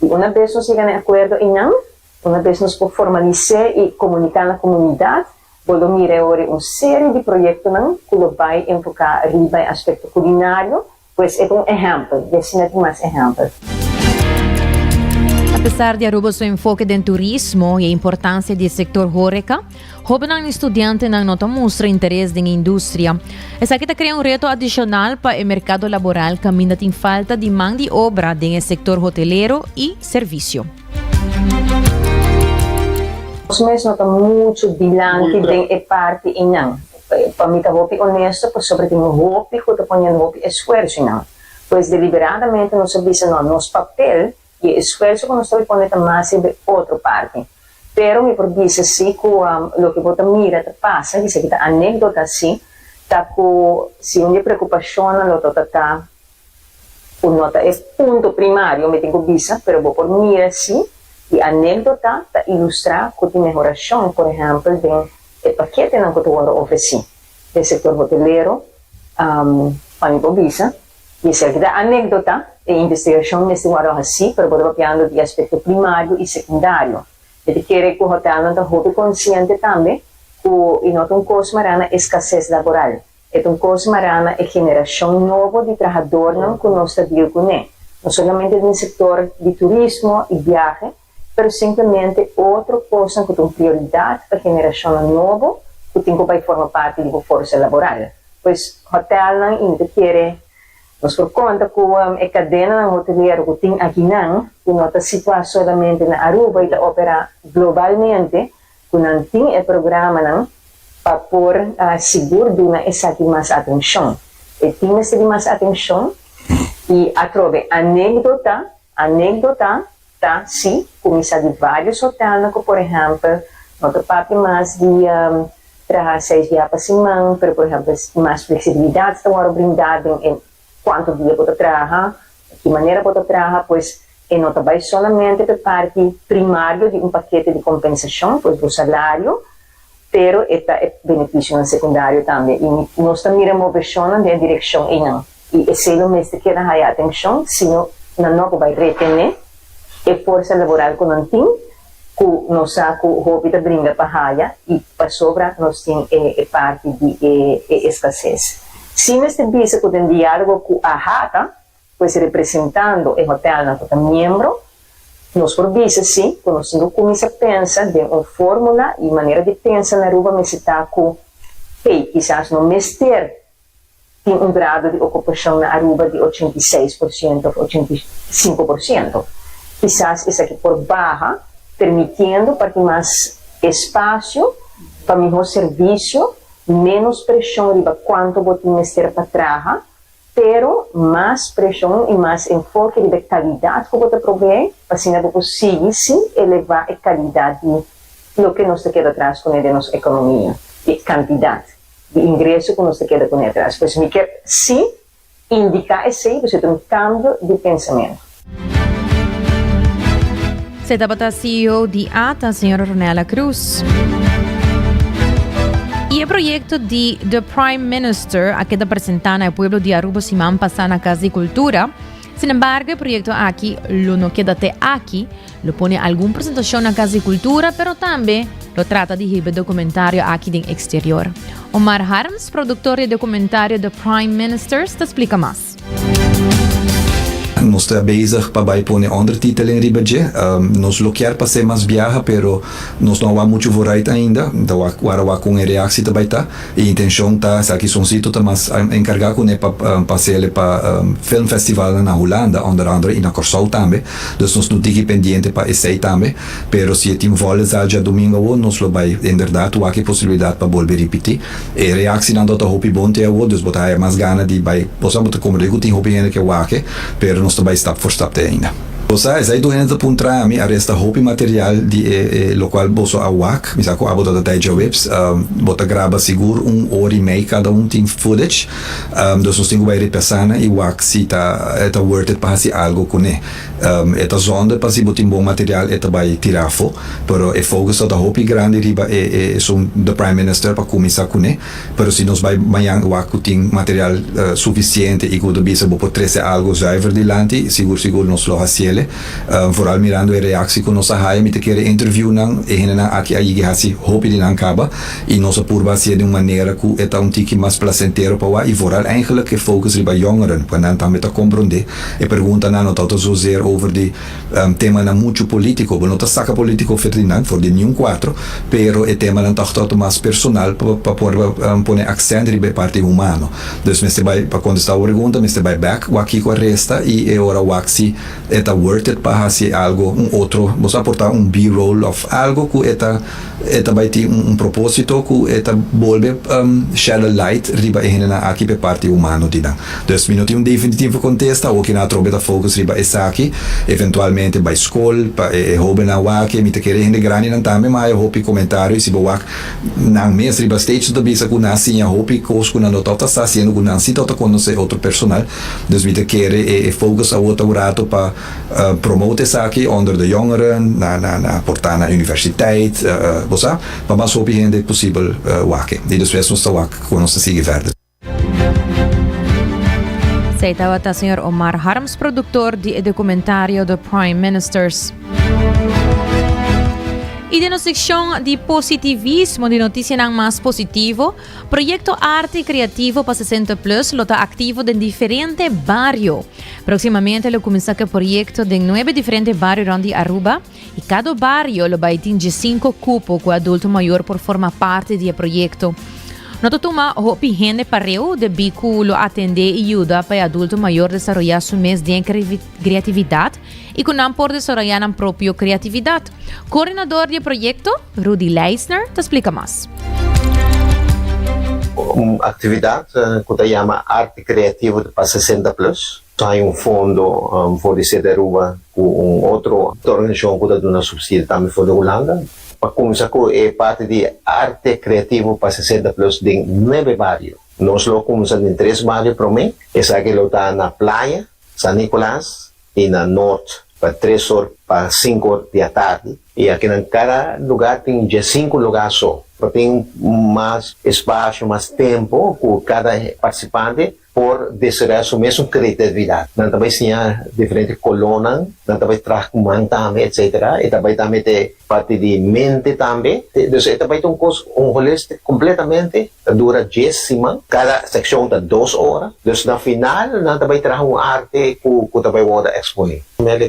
E uma vez nós chegamos a acordo em não, uma vez nós podemos formalizar e comunicar na comunidade, podemos ir agora uma série de projetos que vai enfocar arriba em aspecto culinário, pois é exemplo, e assim tem mais exemplos. Apesar de Aruba seu enfoque em turismo e a importância do setor horeca, jovens estudantes não notam mostra interesse na indústria. Essa aqui cria reto adicional para o mercado laboral que ainda tem falta de mão de obra no setor hoteleiro e serviço. Nós notamos muito bilante de parte em não. Para mim, eu honesto, por sobre o hopi, que eu ponho no esforço não. Pois deliberadamente nós sabemos nosso papel e esforço que nós estamos pondo mais sobre outra parte. Pero me produz assim que o que você mira passa, que se a anedota assim, tá com se uma preocupação na lota tá o nota é ponto primário, me tenho visa, pero vou por mira assim e a anedota tá ilustrar com a melhoração, por exemplo, de paquete não que eu vou oferecer do setor hoteleiro, para me visa. E se a anedota e investigação nesse guarda assim, pero vou trabalhando de aspecto primário e secundário. Ele quer que o hotel não esteja consciente também que não coisa marana escassez laboral. É coisa marana é geração nova de trabalhadores que nós estamos com ele. Não somente no setor de turismo e viagem, mas simplesmente outra coisa que tem prioridade para a geração nova que tem que formar parte da força laboral. Pois o hotel ainda quer nós por conta que a cadena hoteleira que tem aqui não, que não está situada somente na Aruba e opera globalmente, que não tem o programa não, para pôr seguro de uma essa mais atenção. E tem essa mais atenção e atrove anedota, tá, sim, começa de vários hotéis, que por exemplo, outra parte mais de trabalhar 6 dias para semana, por exemplo, mais flexibilidade estão brindada em quanto dia você trabalha, de que maneira você trabalha, pois não vai somente para parte primária de paquete de compensação, pois do salário, pero é benefício no secundário também. E nós também miramos na direção e não. E se o mestre quer dar atenção, se não vai reter a força laboral que não tem, que nós o hobby da brinda para raia e para sobra nós temos parte de escassez. Se neste visa que tem diálogo com a rata, pois representando o hotel na todo membro, nós por visa sim, que nós começamos a pensar de uma fórmula e maneira de pensar na Aruba, mas está com, quizás no mestre tem grado de ocupação na Aruba de 86%, 85%. Quizás isso aqui por barra, permitindo para ter mais espaço, para melhor serviço, menos pressão de quanto você mestre para trabalhar, pero mais pressão e mais enfoque de qualidade que você provê, para assim você conseguir sim elevar a qualidade do que nós queda atrás com a nossa economia, e quantidade de ingresso que nós queda com atrás. Pois me quer sim indicar esse você tem cambio de pensamento. Você está CEO de ATA, senhora Ronela Cruz. E o projeto de The Prime Minister, que está apresentando ao povo de Aruba semana passada na Casa de Cultura. Sin embargo, o projeto aqui, não queda até aqui, lo põe alguma apresentação na Casa de Cultura, mas também lo trata de exibir documentário aqui no exterior. Omar Harms, produtor de documentário The Prime Minister, te explica mais. nós está bezig para vai pôr ondertitel em ribaje. Nós lo quer para ser mais viaja, pero nós não há muito vooruit ainda. Então agora com a reação também tá. E a intenção tá, aqui são sítio tá mais encarregado né para passear para filmfestival na Holanda, onder andere e na Corsol também. Dus nós não tigi pendiente para esse também. Pero se tem voles já domingo ou nós lo vai verdade há que possibilidade para volver repetir. E reação não dá hopi bom te ou dus botar mais gana de vai possamos como digo tem hopi ainda que o que pero nós também stap for stap ainda. Osa, sai do hende puntra mi arresta hopi material di lo qual boso awak, mi sa ko abo da taija webs, bota graba seguro hora e meia cada tem footage. Dos nós tenho vai repassar e wak si tá worth it para si algo com né. Eta zonde para si botin bom material eta vai tirar fo, pero e focus da hopi grande riba são the prime minister para começar com né. Pero se nós vai manhã wak tem material suficiente e quando bisa bo potresse algo zuiver dilante, seguro nós lo hasiel. Vooral mirando a reactie com nossa raia, me te querer interview nang e hena aqui aí hasi hopi de nang kaba e nossa purba se de uma maneira que é um tiki mais placentero para wa e vooral eigenlijk que focus riba jongeren, quando dan met a compreender e pergunta na nota zozeer over de tema na muito político, bo nota saca político ferdinand for de nenhum 4, pero e tema na tachto mais personal para pôr accent riba parte humano. Dus me se vai para quando está a pergunta, me se vai back wa aqui com a resta e ora waxi eta worth it para fazer algo outro, vamos aportar B-roll of algo que eta vai ter propósito que eta volve shed a light riba na aqui pe parte humano dina. Dus minuto definitivo contesta ou que na trobeta focus riba essa aqui, eventualmente by school pa hoben na wake mi te querer hende grani nan também mas eu hope comentário se boak na mes riba stage da bisa ku na sinha hope cos ku na nota está sendo ku na sita outra conhecer outro personal. Dus mi te querer focus a outro rato para promoten aqui onder de jongeren na portar na universiteit bosa maar mas hoop je possível waken die dus wees ons te wak com ons te seguir verder. Zij estava o senhor Omar Harms, produtor de documentário The Prime Ministers. E de nossa secção de positivismo, de notícia não mais positivo, projeto Arte Criativo para 60 Plus está ativo em diferentes barrios. Proximamente, ele começa com o projeto de 9 diferentes barrios onde Aruba, e cada barrio vai ter 5 cupos com adulto maior por formar parte do projeto. Nós toma hopi gente pareu de bico lo atender e ajuda para adulto maior desarrollar seu mês de criatividade e com não por desarrollar a própria criatividade. Coordenador do projeto, Rudy Leisner, te explica mais. Uma atividade que se chama Arte Criativo para 60 Plus. Tem fundo for de Aruba com outra organização que dá uma subsídio também for da Holanda. Para começar com é parte de Arte Criativo para 60 Plus de 9 barrios. Nós lo começamos em 3 barrios para mim. Essa aqui está na Praia, San Nicolás e na Norte, para 3 horas, para 5 horas da tarde. E aqui em cada lugar tem 5 lugares só. Tem mais espaço, mais tempo para cada participante por desarrollar sua mesma criatividade. Nós também temos diferentes colônias, nós também trazemos também, etc. E também tem parte de mente também. Então, também tem um holistic completamente, dura 10 semanas. Cada secção está 2 horas. Então, no final, nós também trazemos arte que também pode exponer.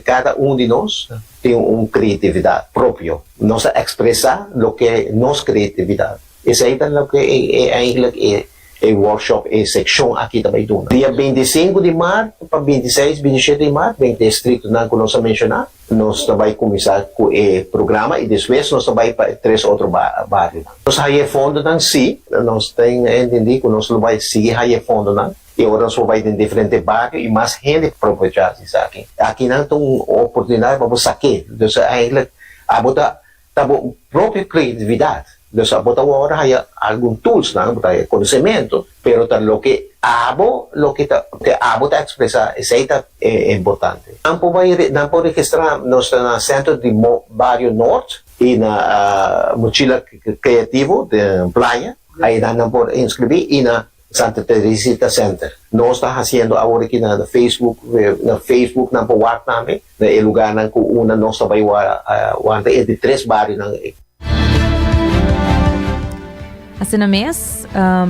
Cada de nós tem uma criatividade própria. Nós expressar o que é nossa criatividade. Isso aí é o que é workshop e secção aqui também do. Dia 25 de março para 26, 27 de março, bem distrito não que nós mencionar. Nós também começar com o programa e depois nós também para 3 outros bairros. Nós aí fundo não sim, nós tem entendido que nós vai seguir aí fundo não. E agora nós vai em diferentes bairros e mais gente para aproveitar isso aqui. Aqui não tem oportunidade para você aqui. Então aí a botar a própria criatividade. Então, botar agora aí algum tools, não, botar conhecimento, pero lo que abo está expressar, isso aí é importante. Não pode registrar nós no centro de Barrio Norte e na mochila criativo de Praia, aí não pode inscrever e na Santa Teresita Center. Nós estamos fazendo agora aqui na Facebook, na Powar também, no lugar na que nós também é de 3 barrios. Assim na mês,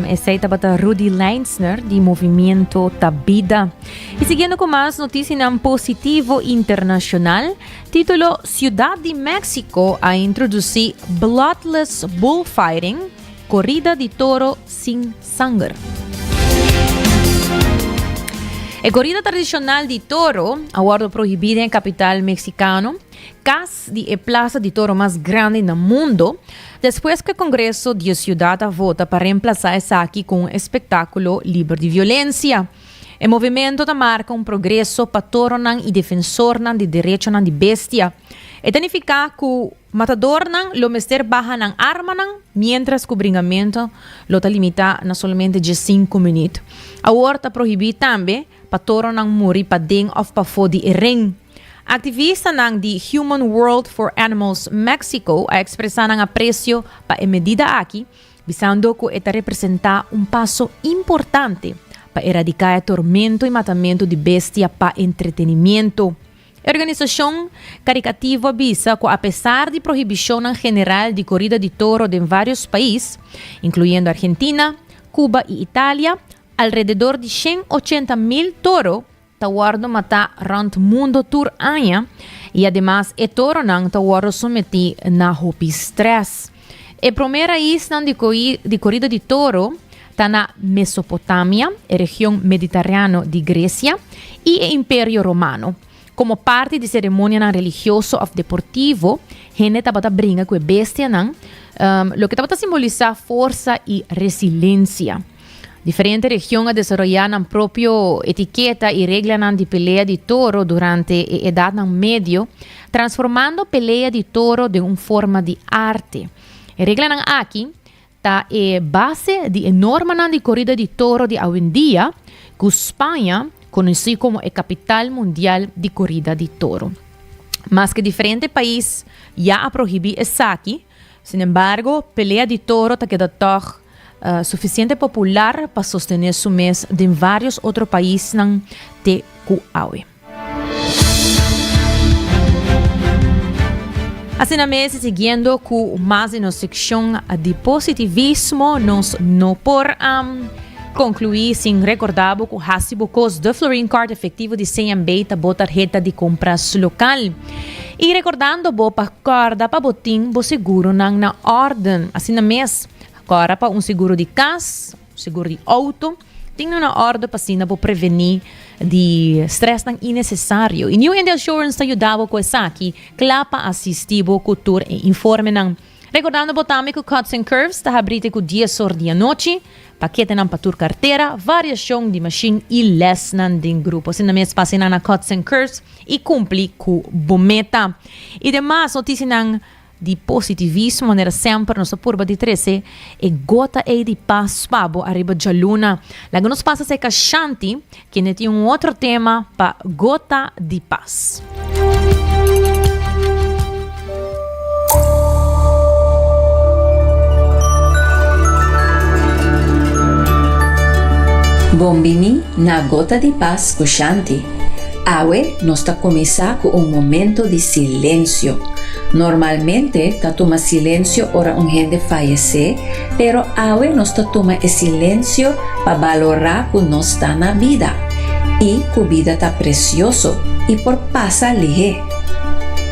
essa bata Rudy Leinsner, de Movimento Tabida. E seguindo com mais notícias em positivo internacional, título Ciudad de México a introduzir Bloodless Bullfighting, corrida de toro sem sangue. A corrida tradicional de toro, agora proibida em capital mexicano, casi de plaza de toro mais grande no mundo, depois que o Congresso de Ciudad vota para reemplazar essa aqui com um espetáculo livre de violência. O movimento marca um progresso para toro e defensor de direito de bestia. E significa que o matador lo mester baja ng arma mientras que o bringamento lo limita na somente de 5 minutos. Agora está proibido também para toro morrer para dentro ou para fora de ring. Ativista de Human World for Animals Mexico a expressar ng aprecio para a medida aqui, visando que esta representa passo importante para erradicar o tormento e matamento de bestia para entretenimento. A organização caritativa avisa que, apesar de proibição general de corrida de toro em vários países, incluindo Argentina, Cuba e Itália, alrededor de 180,000 toros está matar around mundo tour ano e, además, o toro está sometido na estresse. A primeira isla de corrida de toro está na Mesopotâmia, a região mediterrânea de Grécia e o Império Romano. Como parte de cerimônia religiosa ou deportiva, gente está brinca com a bestia, o que está simbolizar força e resiliência. Diferentes regiões desenvolveram própria etiqueta e regras de pelea de toro durante a Idade Média, transformando a pelea de toro de uma forma de arte. A regra aqui está a base de norma de corrida de toro de hoje em dia, que Espanha conhecido como a capital mundial de corrida de toro. Mas que diferentes países já proíbem essa aqui, sin embargo, pelea de toro está quedando suficiente popular para sostener su mês de vários outros países de Cuaué. Assim na mês, seguindo com mais na secção de positivismo, nós não por concluir sem recordar que o Hasibo Cos de Florin Card efetivo de CMB está botar tarjeta de compras local. E recordando para corda para botim, bo seguro na ordem. Assim na mês, agora para seguro de casa, seguro de auto, tem uma ordem para prevenir de stress innecessário. E New India Assurance está ajudando com essa aqui, clapa assistivo cultura e informe recordando botame que Cuts and Curves está abrindo com dia sordi à noite, paquete para tua carteira, variação de machine e less de grupo. Assim mesmo passa na Cuts and Curves e cumpre com bometa. E demais notícias de positivismo, maneira sempre nossa curva de 13 e gota de paz pabo arriba de luna. Logo nos passa a Shanti, que tem outro tema para gota de paz. Bombini na gota de paz com Shanti. Awe nós está começar com momento de silêncio. Normalmente tá toma silêncio ora gente fallecer, pero awe nós está toma esse silêncio para valorar que nós está na vida. E que a vida tá precioso e por passa lige.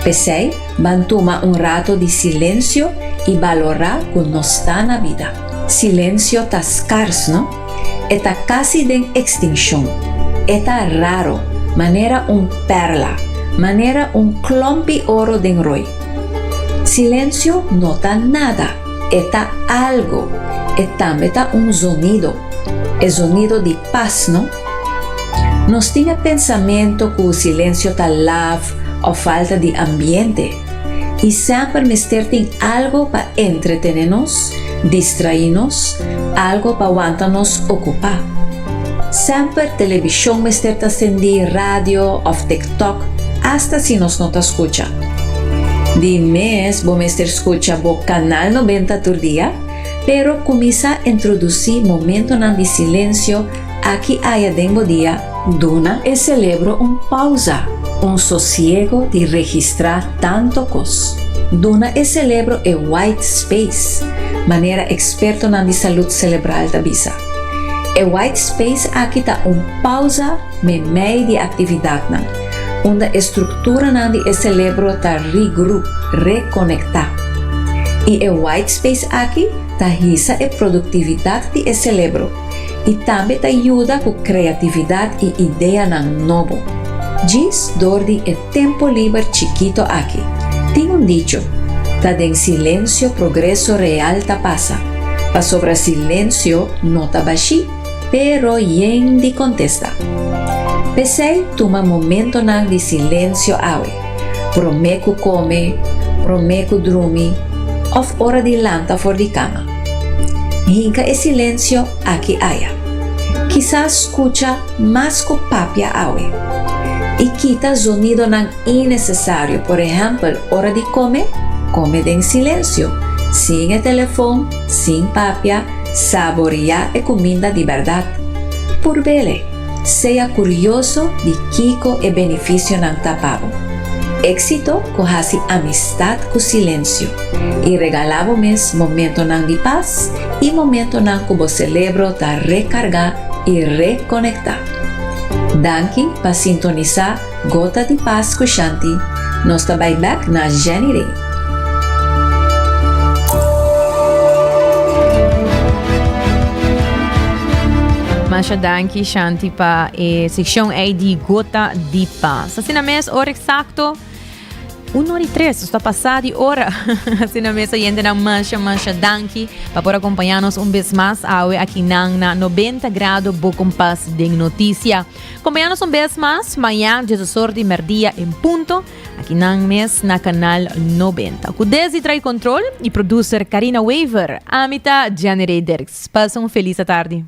Pensei, van toma rato de silêncio e valorar que nós está na vida. Silêncio tá scarso, não? Está quase de extinção. Está raro. Maneira perla. Maneira clompi oro de roi. Silêncio não está nada. Está algo. E também está sonido. É sonido de paz, não? Nós tínhamos pensamento que o silêncio está lavo ou falta de ambiente. E sempre mister tem algo para entretener-nos, distrair-nos, algo para aguantar-nos ocupar. Sempre televisão mister está acendendo, rádio ou TikTok, hasta se nós não está escuta. De mês, vou mister escuta o canal 90 por dia, pero começa a introduzir momento de silêncio aqui aí dentro dia, duna e celebro pausa, sossego de registrar tanto cos. Duna e celebro e White Space, maneira experto na saúde cerebral da bisa. E White Space aqui tá pausa me meio de atividade nan, onde a estrutura nan de cerebro tá reconectar. E e White Space aqui tá risa e produtividade de cerebro e também tá ajuda com criatividade e ideia nan novo. Diz dordi e tempo livre chiquito aqui. Tem dicho, tá em silêncio progresso real tá passa. Pa sobre silêncio não tá baixi, pero yen de contesta. Pensei toma momento nan de silêncio awe. Promeco come, promeco dormi, of hora de lanta for de cama. Hinca e silêncio aqui haya. Quizás escucha más co papia awe. E quita sonido nan innecessário, por exemplo, hora de comer, come em silêncio, sem telefone, sem papia, saborear a comida de verdade. Por bele, seja curioso de Kiko e benefício nan tapavo. Éxito kohasi amistad com silêncio e regalavo mes momento nan de paz e momento nan kubo celebro ta recargar e reconectar. Danke para sintonizar Gota de Paz com Shanti. Nós estamos back na January. Masha danke Shanti pa seksyon ay di Gota de Paz. Assim na mes, hora exacto, 1:03, está passada de hora. Assim na mesa, gente na Masha danke para por acompanhar-nos vez mais aqui na 90 graus Bocom Paz de notícia. Acompanhar-nos vez mais, amanhã, 18h em ponto, aqui na mes, na canal 90. Com Desi Trai Control e producer Karina Weaver, Amita January Derks. Passam feliz tarde.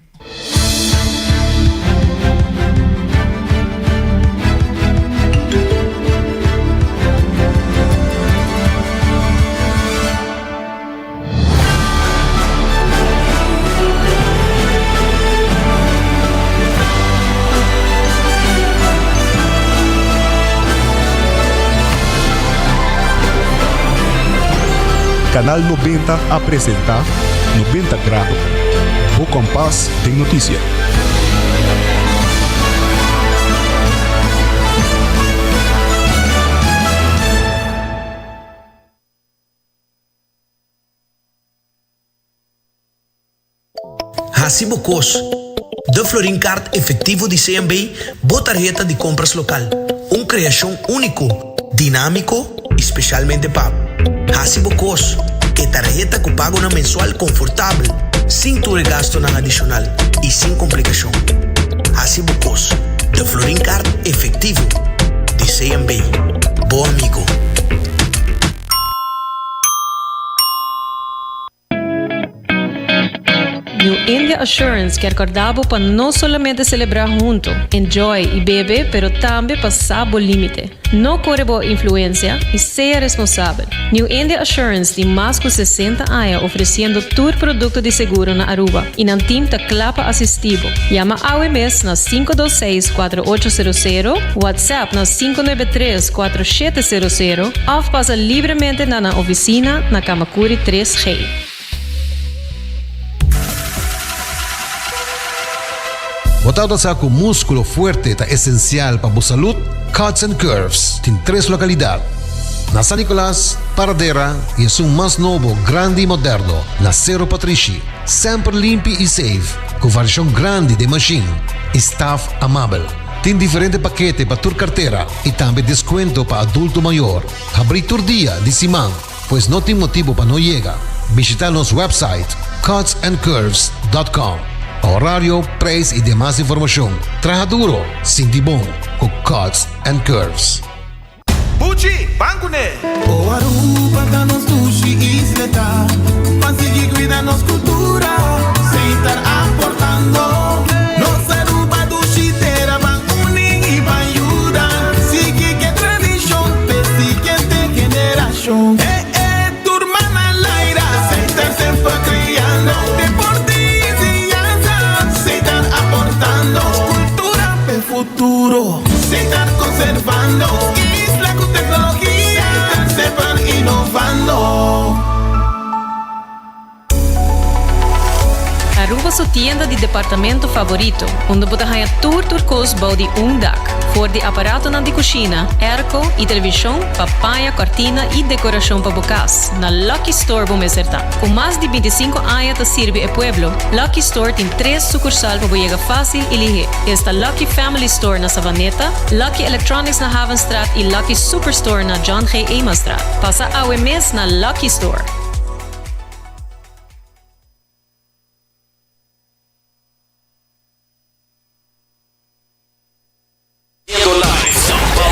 Canal 90 apresenta 90 grados. Bocom Paz de notícia. Hasibo Cos, de Florincard efetivo de CMB, botarjeta de compras local. Criação único, dinâmico, especialmente para Hasibo Cos, que tarjeta que paga na mensual confortável, sem tu gasto na adicional e sem complicação. Hasibo Cos, de Florincard efetivo de CMB. Bom amigo. New India Assurance quer acordar para não somente celebrar junto, enjoy e beber, pero também passar o limite. Não corre boa influência e seja responsável. New India Assurance tem mais de 60 anos oferecendo todo produto de seguro na Aruba e não tem clapa assistivo. Llama AWMS na 526-4800, WhatsApp na 593-4700 ou passa livremente na oficina na Kamakuri 3G. Botado sa com músculo fuerte ta essencial para a saúde, Cuts and Curves tem 3 localidades. Na San Nicolás, Paradera e é um mais novo, grande e moderno, na Cerro Patrici. Sempre limpo e safe, com variação grande de machine. Staff amável. Tem diferentes paquetes para tua carteira e também desconto para adulto maior. Abrir todo dia de semana, pois não tem motivo para não chegar. Visitar nosso website cutsandcurves.com. Horário, preço e demais informação. Traja duro, sinti bom, com Cuts and Curves. Pucci, bancune! O Aruba da nos dushi isleta, consegui cuidar nos cultura, sem estar aportando. Nos Aruba dushi terra van uning e van ayudar. Sigue que tradição, persiguiente generação. Turma na laira, sem estar sempre criando. Cultura per futuro, se estar conservando, isla con tecnología, se estar innovando. Aruba su tienda de departamento favorito, onde você ganha tour cos body dak, for de aparato na de cozinha, airco e televisão, papaya, cortina e decoração para bocas. Na Lucky Store vamos acertar. Com mais de 25 anos de sirve e pueblo, Lucky Store tem 3 sucursal para chegar fácil e ligeiro. Esta Lucky Family Store na Savaneta, Lucky Electronics na Havenstraat e Lucky Superstore na John G. Emastraat. Passa ao mês na Lucky Store.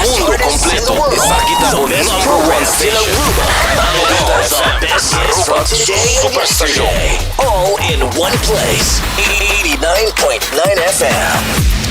Mundo completo. Está aqui da number one station. The best hits from today and yesterday. All in one place. 89.9 FM.